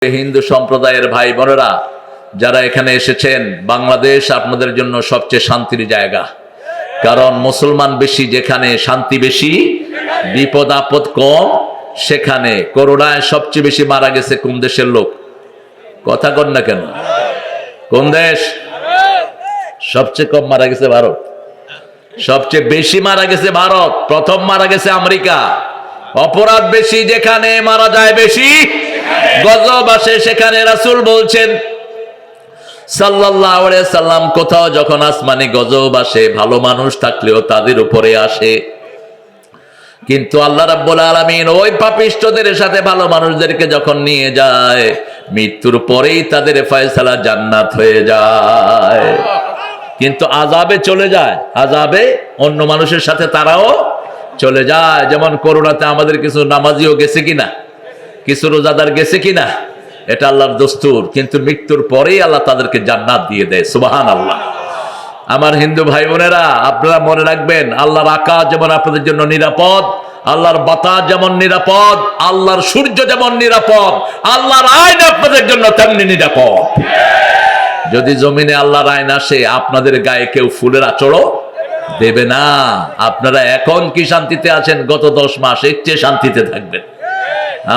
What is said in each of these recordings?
हिंदू सम्प्रदायेर भाई बोनेरा যারা এখানে এসেছেন, বাংলাদেশ আপনাদের জন্য সবচেয়ে শান্তির জায়গা। কারণ মুসলমান বেশি যেখানে, শান্তি বেশি, বিপদ আপদ কম সেখানে। করোনায় সবচেয়ে বেশি মারা গেছে কোন দেশের লোক? কথা কন না কেন? কোন দেশ? সবচেয়ে কম মারা গেছে ভারত। সবচেয়ে বেশি মারা গেছে ভারত। প্রথম মারা গেছে আমেরিকা। অপরাধ বেশি যেখানে, মারা যায় বেশি। গজব আসে সেখানে। রাসূল বলছেন সাল্লাল্লাহু আলাইহি সাল্লাম, কোথাও যখন আসমানি গজব আসে, ভালো মানুষ থাকলেও তাদের উপরে আসে, কিন্তু আল্লাহ রাব্বুল আলামিন ওই পাপিষ্ঠদের সাথে ভালো মানুষদেরকে যখন নিয়ে যায়, মৃত্যুর পরেই তাদের ফয়সালা জান্নাত হয়ে যায়। কিন্তু আযাবে চলে যায়, আযাবে অন্য মানুষের সাথে তারাও চলে যায়। যেমন করোনাতে আমাদের কিছু নামাজিও গেছে কিনা, কিছু রোজাদার গেছে কিনা, এটা আল্লাহর দস্তুর। কিন্তু মৃত্যুর পরেই আল্লাহ তাদেরকে জান্নাত দিয়ে দেয়। সুবহানাল্লাহ। আমার হিন্দু ভাই বোনেরা, আপনারা মনে রাখবেন, আল্লাহর আকাশ যেমন আপনাদের জন্য নিরাপদ, আল্লাহর বাতাস যেমন নিরাপদ, আল্লাহর সূর্য যেমন নিরাপদ, আল্লাহর আইন আপনাদের জন্য তেমনি নিরাপদ। যদি জমিনে আল্লাহর আইন আসে, আপনাদের গায়ে কেউ ফুলের আঁচড়ও দেবে না। আপনারা এখন কি শান্তিতে আছেন, গত 10 মাস এর চেয়ে শান্তিতে থাকবেন।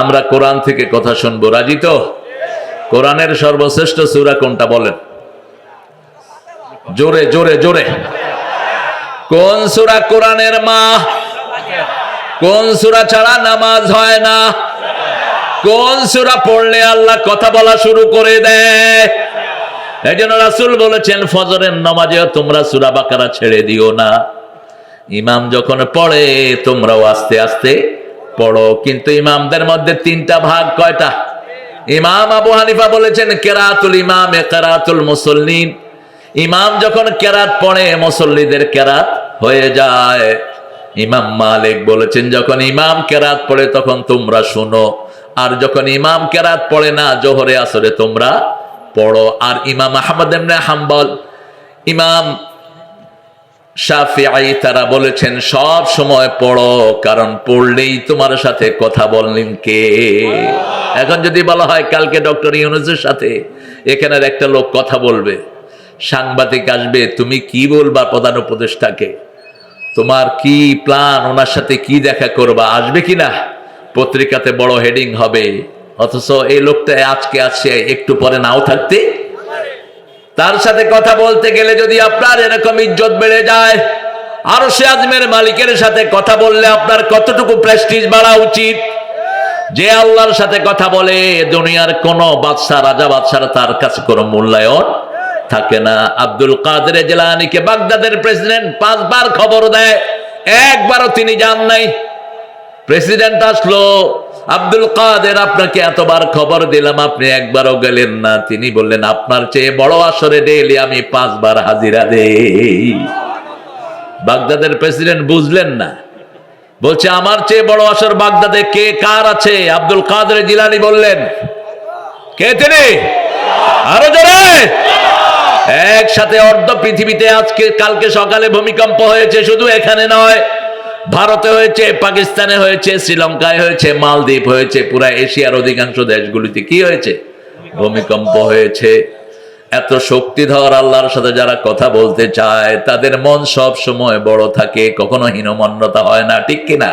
আমরা কোরআন থেকে কথা শুনবো, রাজি তো? কোরআনের সর্বশ্রেষ্ঠ সূরা কোনটা বলেন? জোরে জোরে জোরে। কোন সূরা কোরআনের মা? কোন সূরা ছাড়া নামাজ হয় না? কোন সূরা পড়লে আল্লাহ কথা বলা শুরু করে দেয়? এইজন্য রাসূল বলেছেন, ফজরের নামাজেও তোমরা সূরা বাকারা ছেড়ে দিও না। ইমাম যখন পড়ে তোমরাও আস্তে আস্তে পড়ো। কিন্তু ইমামদের মধ্যে 3টা ভাগ। কয়টা? ইমাম আবু হানিফা বলেছেন কেরাতুল ইমাম কেরাতুল মুসল্লিন। ইমাম যখন কেরাত পড়ে, মুসল্লিদের কেরাত হয়ে যায়। ইমাম মালিক বলেছেন যখন ইমাম কেরাত পড়ে তখন তোমরা শোনো, আর যখন ইমাম কেরাত পড়ে না, জোহরে আসরে তোমরা পড়ো। আর ইমাম আহমদ ইবনে হাম্বল, ইমাম শাফিঈ, তারা বলেছেন সব সময় পড়ো, কারণ পড়লেই তোমার সাথে কথা বললেন কে? এখন যদি বলা হয় কালকে ডক্টর ইউনূসের সাথে এখানের একটা লোক কথা বলবে, সাংবাদিক আসবে, তুমি কি বলবা প্রধান উপদেষ্টাকে? তোমার কি প্ল্যান? ওনার সাথে কি দেখা করবা? আসবে কিনা? পত্রিকাতে বড় হেডিং হবে। অথচ এই লোকটা আজকে আছে, একটু পরে নাও থাকতে। তার সাথে কথা বলতে গেলে যদি আপনার এরকম ইজ্জত বেড়ে যায়, আরশে আযমের মালিকের সাথে কথা বললে আপনার কতটুকু প্রেস্টিজ বাড়া উচিত। যে আল্লাহর সাথে কথা বলে, দুনিয়ার কোন বাদশা, রাজা বাদশার তার কাছে কোনো মূল্যায়ন থাকে না। আব্দুল কাদের জিলানীকে বাগদাদের প্রেসিডেন্ট 5 বার খবর দেয়, একবারও তিনি যান নাই। প্রেসিডেন্ট আসলো, আব্দুল কাদের আপনাকে এতবার খবর দিলাম, আপনি একবারও গেলেন না। তিনি বললেন, আপনার চেয়ে বড় আসরে ডেইলি আমি 5 বার হাজিরা দেই। বাগদাদের প্রেসিডেন্ট বুঝলেন না, বলছে আমার চেয়ে বড় আসর বাগদাদে কে কার আছে? আব্দুল কাদের জিলানী বললেন, কে তিনি? আরো জোরে। একসাথে অর্ধ পৃথিবীতে আজকে কালকে সকালে ভূমিকম্প হয়েছে। শুধু এখানে নয়, ভারতে হয়েছে, পাকিস্তানে হয়েছে, শ্রীলঙ্কায় হয়েছে, মালদ্বীপ হয়েছে, পুরা এশিয়ার অধিকাংশ দেশগুলিতে কি হয়েছে? ভূমিকম্প হয়েছে। এত শক্তিধর আল্লাহর সাথে যারা কথা বলতে চায়, তাদের মন সব সময় বড় থাকে, কখনো হীনমন্যতা হয় না, ঠিক কিনা?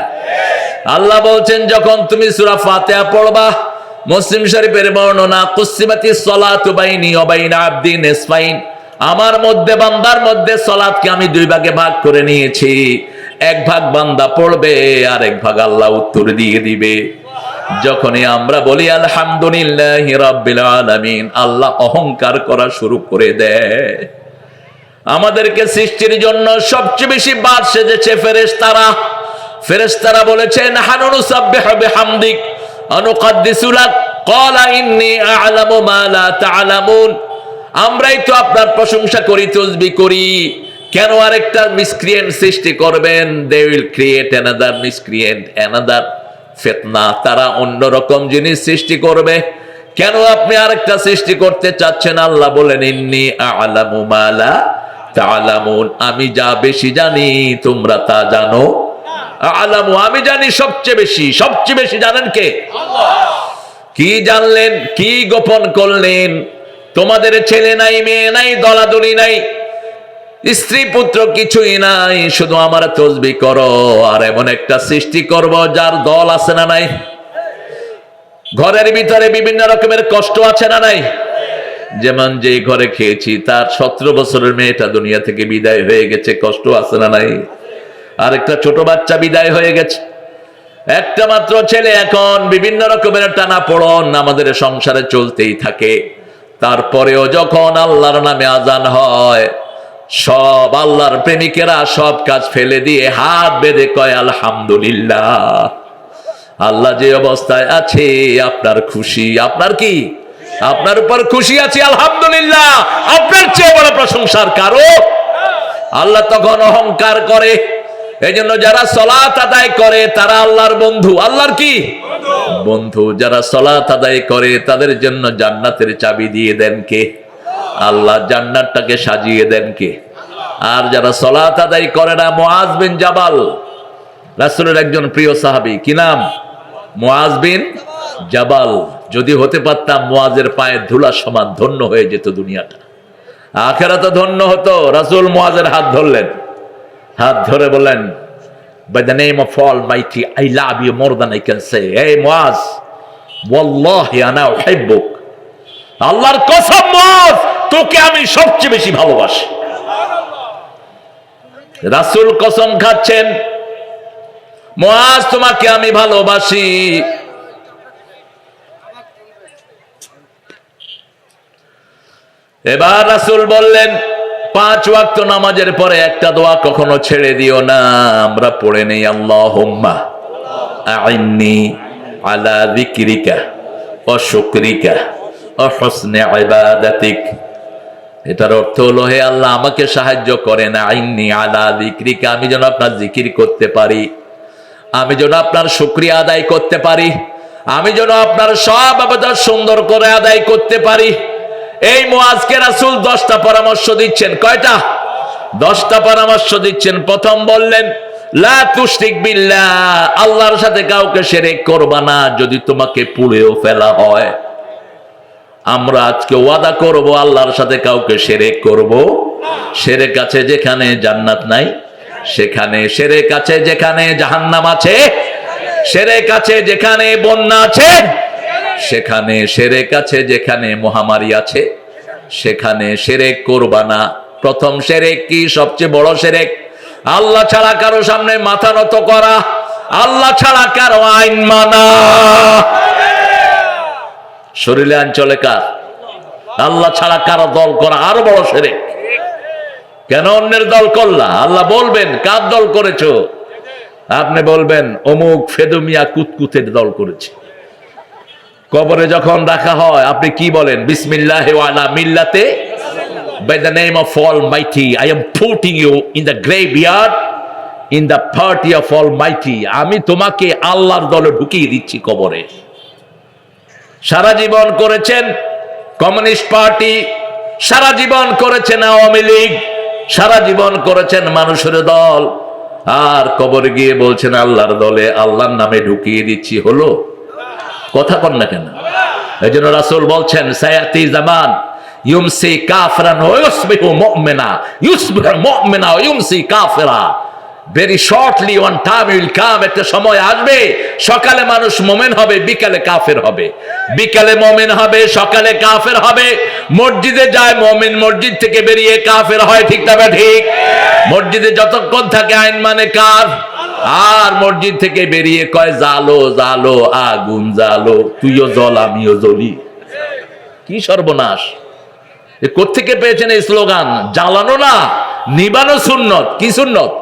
আল্লাহ বলছেন, যখন তুমি সূরা ফাতিহা পড়বা, মুসলিম শরীফের বর্ণনা, কুসিমাতিস সালাতু বাইনি ওয়া বাইনা আবদি নিসফাইন, আমার মধ্যে বান্দার মধ্যে সালাতকে আমি 2 ভাগে ভাগ করে নিয়েছি। 1 ভাগ বান্দা পড়বে, আর 1 ভাগ আল্লাহ উত্তর দিয়ে দিবে। যখনই আমরা বলি আলহামদুলিল্লাহি রাব্বিল আলামিন, আল্লাহ অহংকার করা শুরু করে দেয়। আমাদেরকে সৃষ্টির জন্য সবচেয়ে বেশি বাদ সেজেছে ফেরেশতারা। ফেরেশতারা বলেছেন, হানুনু সাব্বিহু বিহামদিক অনুকাদ্দিসু লাক, ক্বালা ইন্নী আ'লামু মা লা তা'লামুন। আমরাই তো আপনার প্রশংসা করি, তাসবিহ করি। কেন আরেকটা মিসক্রিয়েন্ট সৃষ্টি করবেন? They will create another miscreant, another ফিতনা। তারা অন্যরকম জিনিস সৃষ্টি করবে। কেন আপনি আরেকটা সৃষ্টি করতে চাচ্ছেন? আল্লাহ বলেন, ইন্নী আ'লামু মা লা তা'লামুন, আমি যা বেশি জানি তোমরা তা জানো। আ'লামু, আমি জানি সবচেয়ে বেশি। সবচেয়ে বেশি জানেন কে? আল্লাহ। কি জানলেন, কি গোপন করলেন? তোমাদের ছেলে নাই, মেয়ে নাই, দলাদলি নাই, স্ত্রী পুত্র কিছুই নাই, শুধু আমার তসবিহ করো। আর এমন একটা সৃষ্টি করব যার দল আছে না নাই? ঘরের ভিতরে বিভিন্ন রকমের কষ্ট আছে না নাই? যেমন যে ঘরে খেয়েছি তার 17 বছরের মেয়েটা দুনিয়া থেকে বিদায় হয়ে গেছে, কষ্ট আছে না নাই? আরেকটা ছোট বাচ্চা বিদায় হয়ে গেছে, একটা মাত্র ছেলে, এখন বিভিন্ন রকমের টানাপোড়েন আমাদের সংসারে চলতেই থাকে। তারপরেও যখন আল্লাহর নামে আজান হয়, সব আল্লাহর প্রেমিকেরা সব কাজ ফেলে দিয়ে হাত বেঁধে কয় আলহামদুলিল্লাহ। আল্লাহ যে অবস্থায় আছে আপনার খুশি, আপনার কি? আপনার উপর খুশি আছে, আলহামদুলিল্লাহ। আপনার চেয়ে বড় প্রশংসার কারো? আল্লাহ তখন অহংকার করে। এই জন্য যারা সালাত আদায় করে তারা আল্লাহর বন্ধু। আল্লাহর কি বন্ধু? যারা সালাত আদায় করে তাদের জন্য জান্নাতের চাবি দিয়ে দেন কে? আল্লাহ। জান্নাতটাকে সাজিয়ে দেন কে? আর যারা সালাত আদায় করে না, মুআজ বিন জাবাল, রাসূলের একজন প্রিয় সাহাবী, কি নাম? মুআজ বিন জাবাল। যদি হতে পারতাম মুআজের পায়ের ধুলা সমান, ধন্য হয়ে যেত দুনিয়াটা, আখিরাত ধন্য হতো। রাসূল মুআজের হাত ধরলেন, হাত ধরে বললেন, by the name of Almighty, I love you more than I can say. Hey Muaz, ওয়াল্লাহি আনা উহিব্বুক, আল্লাহর কসম মুআজ, তোকে আমি সবচেয়ে বেশি ভালোবাসি। রাসূল কসম খাচ্ছেন, মুআজ তোমাকে আমি ভালোবাসি। এবার রাসূল বললেন, 5 ওয়াক্ত নামাজের পরে একটা দোয়া কখনো ছেড়ে দিও না। আমরা পড়ে নেই, আল্লাহুম্মা আইন্নি আলা যিকরিকা ওয়া শুকরিকা ওয়া হুসনি ইবাদাতিক। এটার অর্থ হলো, হে আল্লাহ আমাকে সাহায্য করেন, আইন্নি আলা যিকরিকা, আমি যেন আপনার জিকির করতে পারি, আমি যেন আপনার শুকরিয়া আদায় করতে পারি, আমি যেন আপনার সব ইবাদত সুন্দর করে আদায় করতে পারি। এই মুআজকে রাসূল 10টা পরামর্শ দিচ্ছেন। কয়টা? 10টা পরামর্শ দিচ্ছেন। প্রথম বললেন, লা তুশরিক বিল্লাহ, আল্লাহর সাথে কাউকে শিরক করবা না, যদি তোমাকে পুড়েও ফেলা হয়। আমরা আজকে ওয়াদা করব আল্লাহর সাথে কাউকে শিরক করব। শিরক আছে যেখানে জান্নাত নাই সেখানে, শিরক আছে যেখানে জাহান্নাম আছে, শিরক আছে যেখানে বন্যা আছে সেখানে, শিরক আছে যেখানে মহামারী আছে সেখানে। শিরক করবা না। প্রথম শিরক কি? সবচেয়ে বড় শিরক আল্লাহ ছাড়া কারো সামনে মাথা নত করা, আল্লাহ ছাড়া কারো আইন মানা। শরীরে আইন চলে কার? আল্লাহ ছাড়া কারো দল করা আরো বড় শিরক। কেন অন্যের দল করলা? আল্লাহ বলবেন কার দল করেছো? আপনি বলবেন অমুক ফেদুমিয়া কুতকুতের দল করেছে। কবরে যখন রাখা হয় আপনি কি বলেন? বিসমিল্লাহি ওয়া আলা মিল্লাতে, by the name of Almighty, I am putting you in the graveyard in the party of Almighty. আমি তোমাকে আল্লাহর দলে ঢুকিয়ে দিচ্ছি কবরে। সারা জীবন করেছেন কমিউনিস্ট পার্টি, সারা জীবন করেছেন আওয়ামী লীগ, সারা জীবন করেছেন মানুষের দল, আর কবরে গিয়ে বলছেন আল্লাহর দলে, আল্লাহর নামে ঢুকিয়ে দিচ্ছি। হলো? কথা কন না কেন? এই জন্য রাসূল বলছেন, সায়াতি জামান ইউমসি কাফিরান ওয়া ইউসবিহু মুমিনা, ইউসবিহু মুমিনা ওয়া ইউমসি কাফিরা। Very shortly one time will come, একটা সময় আসবে সকালে মানুষ মুমিন হবে, বিকালে কাফের হবে, বিকালে মুমিন হবে, সকালে কাফের হবে। মসজিদে যায় মুমিন, মসজিদ থেকে বেরিয়ে কাফের হয়। ঠিক তবে ঠিক? মসজিদে যতক্ষণ থাকে আইন মানে কার? আর মসজিদ থেকে বেরিয়ে কয় জালো জালো আগুন জালো, তুইও জ্বল আমিও জ্বলি। কি সর্বনাশ! এ কোত্থেকে পেয়েছেন এই স্লোগান? জ্বালানো না, নিবানো সুন্নত। কি সুন্নত?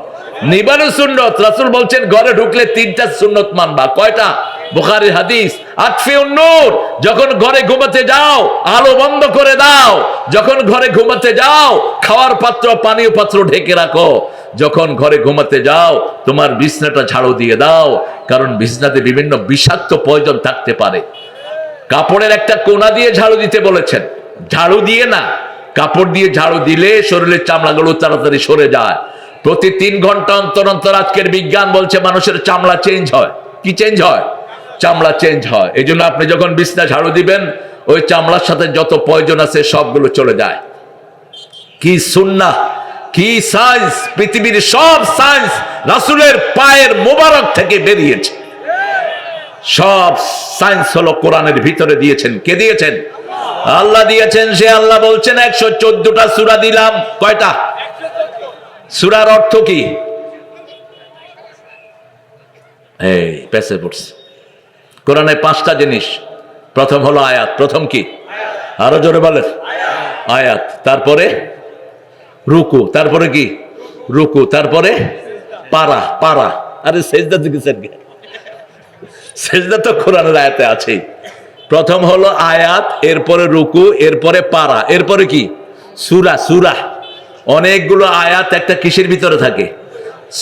নিবানো সুন্নত। রাসূল বলছেন ঘরে ঢুকলে 3টা সুন্নত মানবা। কয়টা? বুখারীর হাদিস। আতফিউন নূর, যখন ঘরে ঘুমাতে যাও আলো বন্ধ করে দাও। যখন ঘরে ঘুমাতে যাও খাওয়ার পাত্র পানীয় পাত্র ঢেকে রাখো। যখন ঘরে ঘুমাতে যাও তোমার বিছনাটা ঝাড়ু দিয়ে দাও, কারণ বিছনাতে বিভিন্ন বিষাক্ত পয়জন থাকতে পারে। কাপড়ের একটা কোনা দিয়ে ঝাড়ু দিতে বলেছেন, ঝাড়ু দিয়ে না, কাপড় দিয়ে ঝাড়ু দিলে শরীরের চামড়াগুলো তাড়াতাড়ি সরে যায়। প্রতি 3 ঘন্টা অন্তর অন্তর আজকের বিজ্ঞান বলছে মানুষের চামড়া চেঞ্জ হয়। কি চেঞ্জ হয়? চামড়া চেঞ্জ হয়। এই জন্য আপনি যখন বিছনা ঝাড়ু দিবেন ওই চামড়ার সাথে যত পয়জন আছে সবগুলো চলে যায়। কি সুন্নাহ, কি সায়েন্স! পৃথিবীর সব সায়েন্স রাসূলের পায়ের মোবারক থেকে বেরিয়েছে। সব সায়েন্স হলো কোরআনের ভিতরে দিয়েছেন। কে দিয়েছেন? আল্লাহ দিয়েছেন। সে আল্লাহ বলছেন 114টা সূরা দিলাম। কয়টা সূরার অর্থ কি? এই পেছে পড়ছে। কোরআনে 5টা জিনিস। প্রথম হলো আয়াত। প্রথম কি? আরো জোরে বলেন। আয়াত। তারপরে রুকু। তারপরে কি? রুকু। তারপরে পারা। পারা। আরে সেজদা দিয়েছেন কি? সেজদা তো কোরআনের আয়াতে আছেই। প্রথম হলো আয়াত, এরপরে রুকু, এরপরে পারা, এরপরে কি? সূরা। সূরা অনেকগুলো আয়াত একটা কিসের ভিতরে থাকে?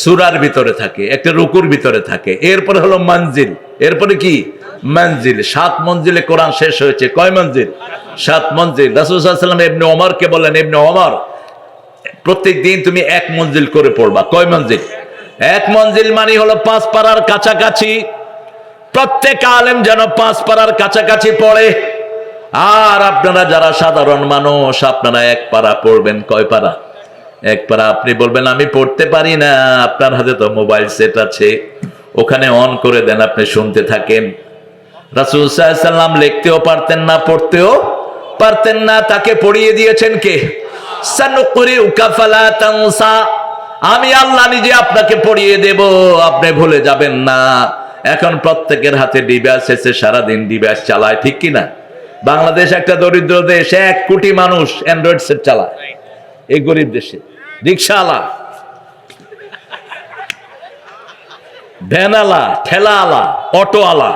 সূরার ভিতরে থাকে, একটা রুকুর ভিতরে থাকে। এরপরে হলো মঞ্জিল। এরপরে কি? মঞ্জিল। 7 মঞ্জিলে কোরআন শেষ হয়েছে। কয় মঞ্জিল? 7 মঞ্জিল। রাসূল সাল্লাল্লাহু আলাইহি ওয়াসাল্লাম ইবনে ওমরকে বললেন, ইবনে ওমর প্রত্যেক দিন তুমি 1 মঞ্জিল করে পড়বা। কয় মঞ্জিল? 1 মঞ্জিল মানে হলো 5 পারার কাছাকাছি। প্রত্যেক আলেম যেন 5 পারার কাছাকাছি পড়ে। আর আপনারা যারা সাধারণ মানুষ আপনারা 1 পারা পড়বেন। কয় পারা? 1 পারা। আপনি বলবেন আমি পড়তে পারি না। আপনার হাতে তো মোবাইল সেট আছে, ওখানে অন করে দেন, আপনি শুনতে থাকেন। রাসূল সাল্লাল্লাহু আলাইহি ওয়াসাল্লাম লিখতেও পারতেন না, পড়তেও পারতেন না। তাকে পড়িয়ে দিয়েছেন কে? সানুকরিউকা ফালা তানসা। আমি আল্লাহ নিজে আপনাকে পড়িয়ে দেব, আপনি ভুলে যাবেন না। এখন প্রত্যেকের হাতে ডিভাইস এসে সারাদিন ডিভাইস চালায়, ঠিক কিনা? বাংলাদেশ একটা দরিদ্র দেশ, 1 কোটি মানুষ অ্যান্ড্রয়েড সেট চালায়। এই গরিব দেশে রিক্সাওয়ালা, ভ্যানওয়ালা, ঠেলাওয়ালা, অটোওয়ালা,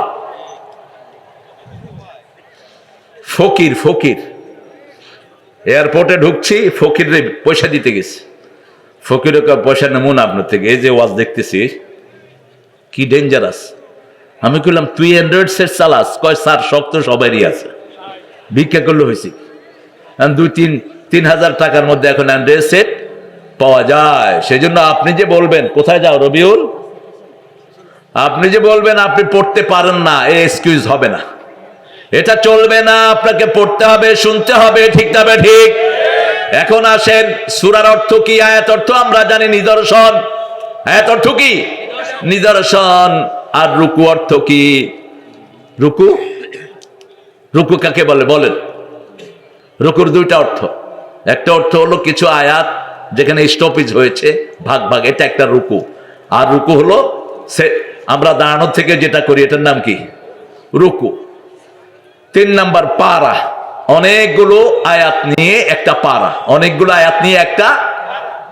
ফকির। ফকির এয়ারপোর্টে ঢুকছি, ফকিরের পয়সা দিতে গেছি। ফকিরের পয়সা নেমুন আপনার থেকে, এই যে ওয়াজ দেখতেছি কি ডেঞ্জারাস। আমি কইলাম তুই অ্যান্ড্রয়েড সেট চালাস? কয় স্যার শক্ত সবারই আছে, ভিক্ষা করলে হয়েছি। 2-3 হাজার টাকার মধ্যে এখন অ্যান্ড্রয়েড সেট পাওয়া যায়। সেজন্য আপনি যে বলবেন, কোথায় যাও রবিউল, আপনি যে বলবেন আপনি পড়তে পারেন না, এই এক্সকিউজ হবে না, এটা চলবে না। আপনাকে পড়তে হবে, শুনতে হবে, ঠিক না? ঠিক। এখন আসেন, সূরার অর্থ কি? আয়াত অর্থ আমরা জানি নিদর্শন। আয়াত অর্থ কি? নিদর্শন। আর রুকু অর্থ কি? রুকু। রুকু কাকে বলে বলেন? রুকুর 2টা অর্থ। একটা অর্থ হলো কিছু আয়াত যেখানে স্টপেজ হয়েছে, ভাগ ভাগ, এটা একটা রুকু। আর রুকু হলো আমরা দাঁড়ানো থেকে যেটা করি, এটার নাম কি? রুকু। 3 নাম্বার পারা। অনেকগুলো আয়াত নিয়ে একটা পারা, অনেকগুলো আয়াত নিয়ে একটা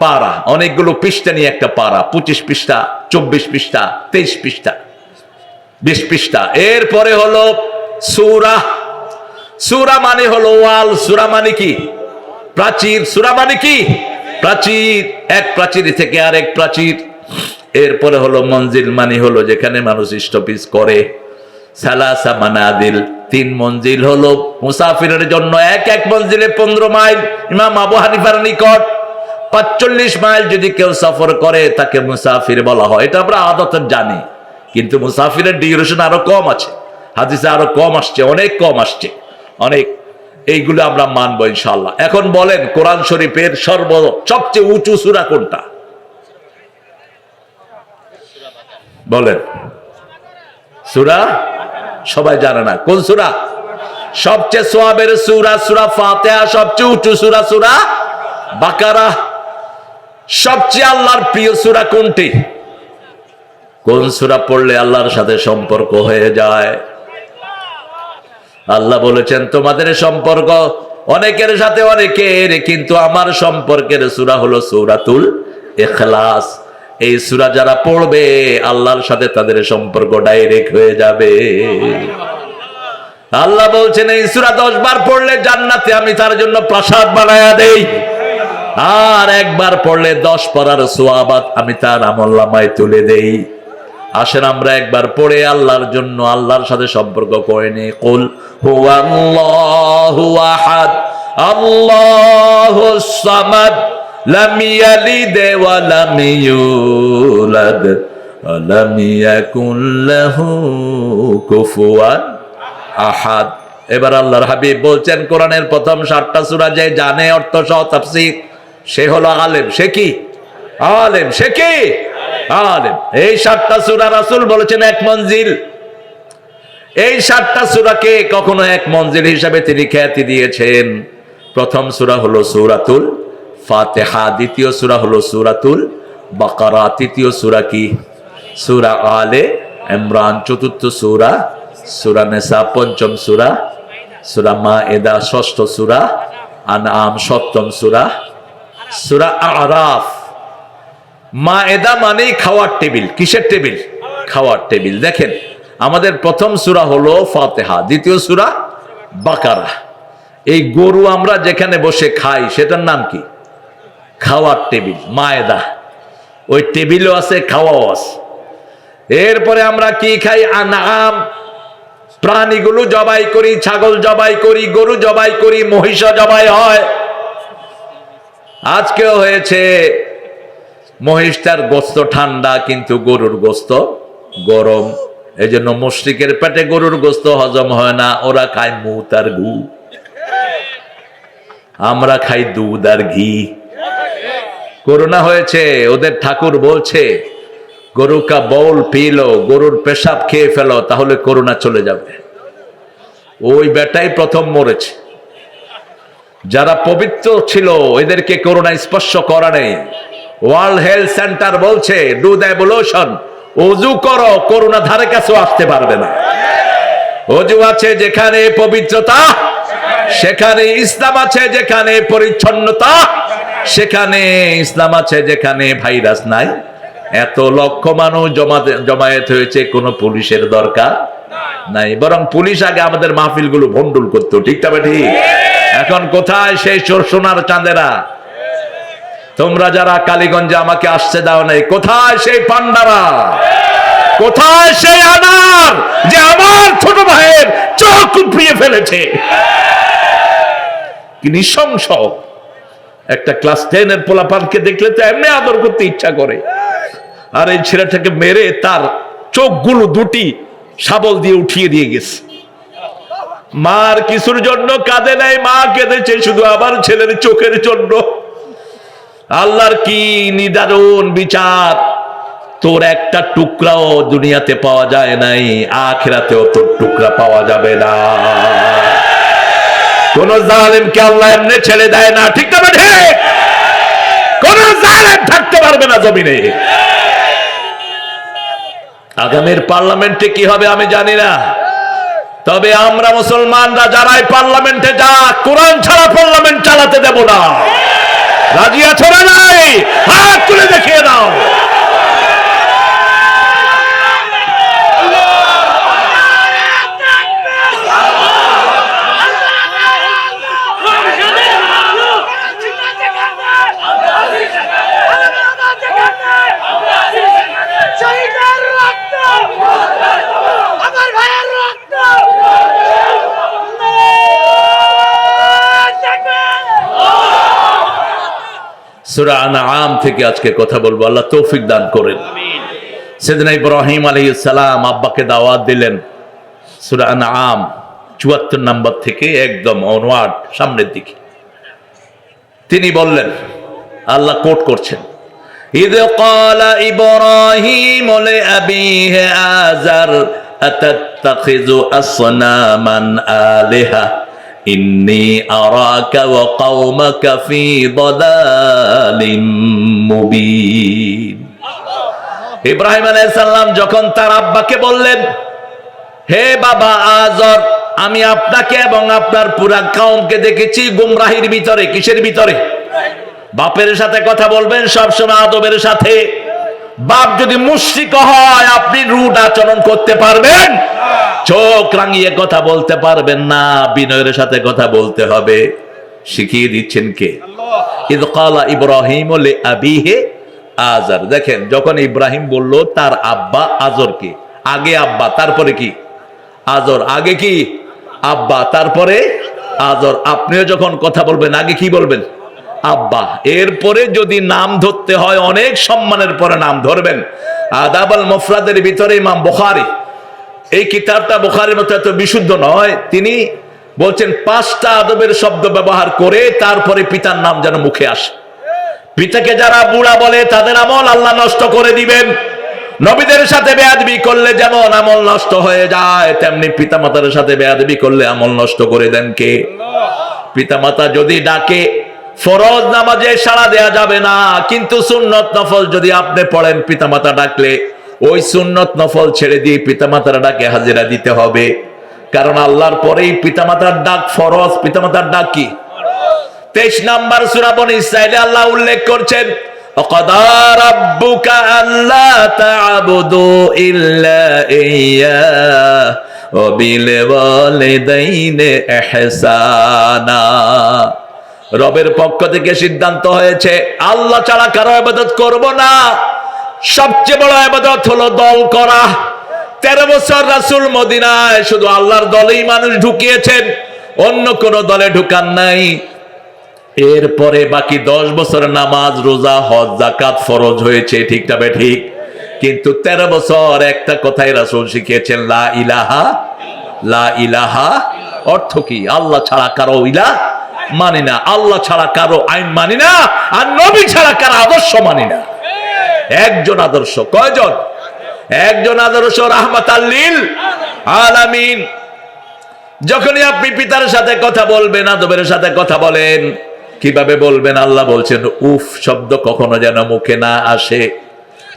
পারা, অনেকগুলো পৃষ্ঠা নিয়ে একটা পারা। 25 পৃষ্ঠা, 24 পৃষ্ঠা, 23 পৃষ্ঠা, 20 পৃষ্ঠা। এরপরে হলো সূরা। সূরা মানে হলো ওয়াল। সূরা মানে কি? প্রাচীর। সূরা মানে কি? প্রাচীর। এক প্রাচীর থেকে আরেক প্রাচীর। এরপরে হলো মঞ্জিল, মানে হলো যেখানে মানুষ স্টপেজ করে। সালাসা মানাদিল, 3 মঞ্জিল হলো মুসাফিরের জন্য। এক মঞ্জিলে 15 মাইল। ইমাম আবু হানিফার নিকট 45 মাইল যদি কেউ সফর করে তাকে মুসাফির বলা হয়। এটা আমরা আদতে জানি, কিন্তু মুসাফিরের ডিউরেশন আরো কম আছে। হাদিসে আরো কম আসছে, অনেক কম আসছে, অনেক। এইগুলো আমরা মানবো ইনশাআল্লাহ। এখন বলেন কোরআন শরীফের সবচেয়ে উঁচু সূরা কোনটা? বলেন। সূরা সবাই জানে না। কোন সূরা? সবচেয়ে সওয়াবের সূরা সূরা ফাতিহা। সবচেয়ে উঁচু সূরা সূরা বাকারা। সবচেয়ে আল্লাহর প্রিয় সূরা কোনটি? কোন সূরা পড়লে আল্লাহর সাথে সম্পর্ক হয়ে যায়? আল্লাহ বলেছেন তোমাদের সম্পর্ক অনেকের সাথে অনেকের, কিন্তু আমার সম্পর্কের সূরা হলো সূরাতুল ইখলাস। এই সূরা যারা পড়বে আল্লাহর সাথে তাদের সম্পর্ক ডাইরেক্ট হয়ে যাবে। আল্লাহ বলছেন এই সূরা 10 বার পড়লে জান্নাতে আমি তার জন্য প্রাসাদ বানায়া দেই, আর একবার পড়লে 10 পড়ার সওয়াব আমি তার আমলনামায় তুলে দেই। আসেন আমরা একবার পড়ে আল্লাহর জন্য আল্লাহর সাথে সম্পর্ক করে নিই। কুল হুয়াল্লাহু আহাদ আল্লাহুস সামাদ লাম ইয়ালিদ ওয়া লাম ইউলাদ লাম ইয়াকুন লাহু কুফুয়ান আহাদ। এবার আল্লাহর হাবিব বলছেন কোরআনের প্রথম 7টা সূরা যে জানে অর্থ সহ তাফসীর সে হলো আলেম। সে কি আলেম? সে কি আলেম? এই 7টা সূরা রাসূল বলেছেন এক মঞ্জিল। এই 7টা সূরাকে কখনো এক মঞ্জিল হিসাবে তিনি খ্যাতি দিয়েছেন। প্রথম সূরা হলো সূরাতুল ফাতিহা, দ্বিতীয় সূরা হলো সূরাতুল বাকারা, তৃতীয় সূরা কি সূরা আলে ইমরান, চতুর্থ সূরা সূরা নিসা, পঞ্চম সূরা সূরা মায়েদা, ষষ্ঠ সূরা আনআম, সপ্তম সূরা সূরা আরাফ। মায়েদা মানে খাওয়ার টেবিল। কিসের টেবিল? খাওয়ার টেবিল। দেখেন আমাদের প্রথম সূরা হলো ফাতিহা, দ্বিতীয় সূরা বাকারা। এই গরু আমরা যেখানে বসে খাই সেটার নাম কি? খাওয়ার টেবিল, মায়েদা। ওই টেবিলও আছে, খাওয়াও আছে। এরপরে আমরা কি খাই? আনআম, প্রাণীগুলো জবাই করি, ছাগল জবাই করি, গরু জবাই করি, মহিষ জবাই হয়। আজকেও হয়েছে। মহিষটার গোস্ত ঠান্ডা কিন্তু গরুর গোস্ত গরম। এই জন্য মুশরিকের পেটে গরুর গোস্ত হজম হয় না। ওরা খায় মুত আর গু, আমরা খাই দুধ আর ঘি। করোনা হয়েছে, ওদের ঠাকুর বলছে গরু কা বউল পিলো, গরুর পেশাব খেয়ে ফেলো, তাহলে করোনা চলে যাবে। ওই বেটাই প্রথম মরেছে। যারা পবিত্র ছিল এদেরকে করোনা স্পর্শ করা নেই। ওয়ার্ল্ড হেলথ সেন্টার বলছে ডু দ্য অ্যাবলিউশন, ওযু করো, করোনা ধারে কাছেও আসতে পারবে না। ওযু আছে যেখানে পবিত্রতা, সেখানে ইসলাম আছে। যেখানে পরিচ্ছন্নতা, সেখানে ইসলাম আছে। যেখানে ভাইরাস নাই। এত লক্ষ মানুষ জমায়েত হয়েছে, কোনো পুলিশের দরকার নাই। বরং পুলিশ আগে আমাদের মাহফিলগুলো ভন্ডুল করতো। ঠিক তবে ঠিক। এখন কোথায় সেই সোনার চাঁদেরা? তোমরা যারা কালীগঞ্জে আমাকে আসতে দাও নাই, কোথায় সেই পান্ডারা? কোথায় সেই আনার যে আমার ছোট ভাইয়ের চোখ উপড়িয়ে ফেলেছে? কি নৃশংস! একটা ক্লাস 10-এর পোলাপানকে দেখলে তো এমনি আদর করতে ইচ্ছা করে। আর এই ছেলেটাকে মেরে তার চোখগুলো দুটি শাবল দিয়ে উঠিয়ে দিয়ে গেছে। মার কিছুর জন্য কাঁদে নাই, মা কেঁদেছে শুধু আমার ছেলের চোখের জন্য। আল্লাহর কি নিদারুণ বিচার! তোর একটা টুকরাও দুনিয়াতে পাওয়া যায় নাই, আখিরাতেও তোর টুকরা পাওয়া যাবে না। কোন জালেমকে আল্লাহ এমনি ছেড়ে দেয় না। ঠিক না? ঠিক। কোন জালেম থাকতে পারবে না জমিনে। আগামীর পার্লামেন্টে কি হবে আমি জানি না, তবে আমরা মুসলমানরা যারাই পার্লামেন্টে যা, কোরআন ছাড়া পার্লামেন্ট চালাতে দেব না। রাজি আছো না? নাই? হাত তুলে দেখিয়ে দাও। সূরা আনআম থেকে আজকে কথা বলবো। আল্লাহ তৌফিক দান করেন। সাইয়েদনা ইব্রাহিম আলাইহিস সালাম আব্বাকে দাওয়াত দিলেন। সূরা আনআম ৭৪ নম্বর থেকে একদম অনওয়ার্ড সামনের দিকে তিনি বললেন, আল্লাহ কোট করছেন, ইয ক্বালা ইব্রাহিম লিআবিহি আযার আতাত্তাখিযু আসনামান আলিহা ইন্নী আরাকা ওয়া কওমাকা ফি দালালিম মুবিন। ইব্রাহিম আলাইহিস সালাম যখন তার আব্বাকে বললেন, হে বাবা আযর, আমি আপনাকে এবং আপনার পুরা কওমকে দেখেছি গুমরাহির ভিতরে। কিসের ভিতরে? বাপের সাথে কথা বলবেন সবসময় আদবের সাথে। বাপ যদি মুশরিক হয় আপনি রুড আচরণ করতে পারবেন? চোখ রাঙিয়ে কথা বলতে পারবেন না, বিনয়ের সাথে কথা বলতে হবে। শিখিয়ে দিচ্ছেন কে? ইয ক্বালা ইব্রাহিম লিআবিহি আযর। দেখেন যখন ইব্রাহিম বলল তার আব্বা আযরকে, আগে আব্বা তারপরে কি আযর, আগে কি আব্বা তারপরে আযর। আপনিও যখন কথা বলবেন আগে কি বলবেন? আব্বা। এরপরে যদি নাম ধরতে হয় অনেক সম্মানের পরে নাম ধরবেন। আদাবুল মুফরাদের ভিতরে ইমাম বুখারী, এই কিতাবটা বুখারীর মতো এত বিশুদ্ধ নয়, তিনি বলছেন 5টা আদবের শব্দ ব্যবহার করে তারপরে পিতার নাম যেন মুখে আসে। পিতাকে যারা বুড়া বলে তাদের আমল আল্লাহ নষ্ট করে দিবেন। নবীদের সাথে বেয়াদবি করলে যেমন আমল নষ্ট হয়ে যায়, তেমনি পিতামাতার সাথে বেয়াদবি করলে আমল নষ্ট করে দেন কে? পিতামাতা যদি ডাকে ফরজ নামাজে সাড়া দেয়া যাবে না, কিন্তু সুন্নত নফল যদি আপনি পড়েন পিতামাতা ডাকলে ওই সুন্নত নফল ছেড়ে দিয়ে পিতামাতার ডাকে হাজিরা দিতে হবে। কারণ আল্লাহর পরেই পিতামাতার ডাক ফরজ। পিতামাতার ডাক কি? 23 নম্বর সূরা বনী ইসরাঈলে আল্লাহ উল্লেখ করছেন, ওয়াকাদা রাব্বুকা আল্লা তা'বুদু ইল্লা ইয়্যাহু ওয়া বিল ওয়ালিদাইনি ইহসানা। রবের পক্ষ থেকে সিদ্ধান্ত হয়েছে আল্লাহ ছাড়া কারো ইবাদত করব না। সবচেয়ে বড় ইবাদত হলো দল করা। 13 বছর রাসূল মদিনায় শুধু আল্লাহর দলেই মানুষ ঢুকিয়েছেন, অন্য কোন দলে ঢুকান নাই। এরপরে বাকি 10 বছর নামাজ, রোজা, হজ, যাকাত ফরজ হয়েছে, ঠিক না ঠিক? কিন্তু 13 বছর একটা কথাই রাসূল শিখিয়েছেন, লা ইলাহা, লা ইলাহা। অর্থ কি? আল্লাহ ছাড়া কারো ইলাহ মানি না, আল্লাহ ছাড়া কারো আইন মানি না, আর নবী ছাড়া কারো আদর্শ মানি না। একজন আদর্শ, কয়জন? একজন আদর্শ, রাহমাতাল লিল আলামিন। যখনই আপনি পিতার সাথে কথা বলবেন, আদবের সাথে কথা বলেন, কিভাবে বলবেন? আল্লাহ বলছেন উফ শব্দ কখনো যেন মুখে না আসে।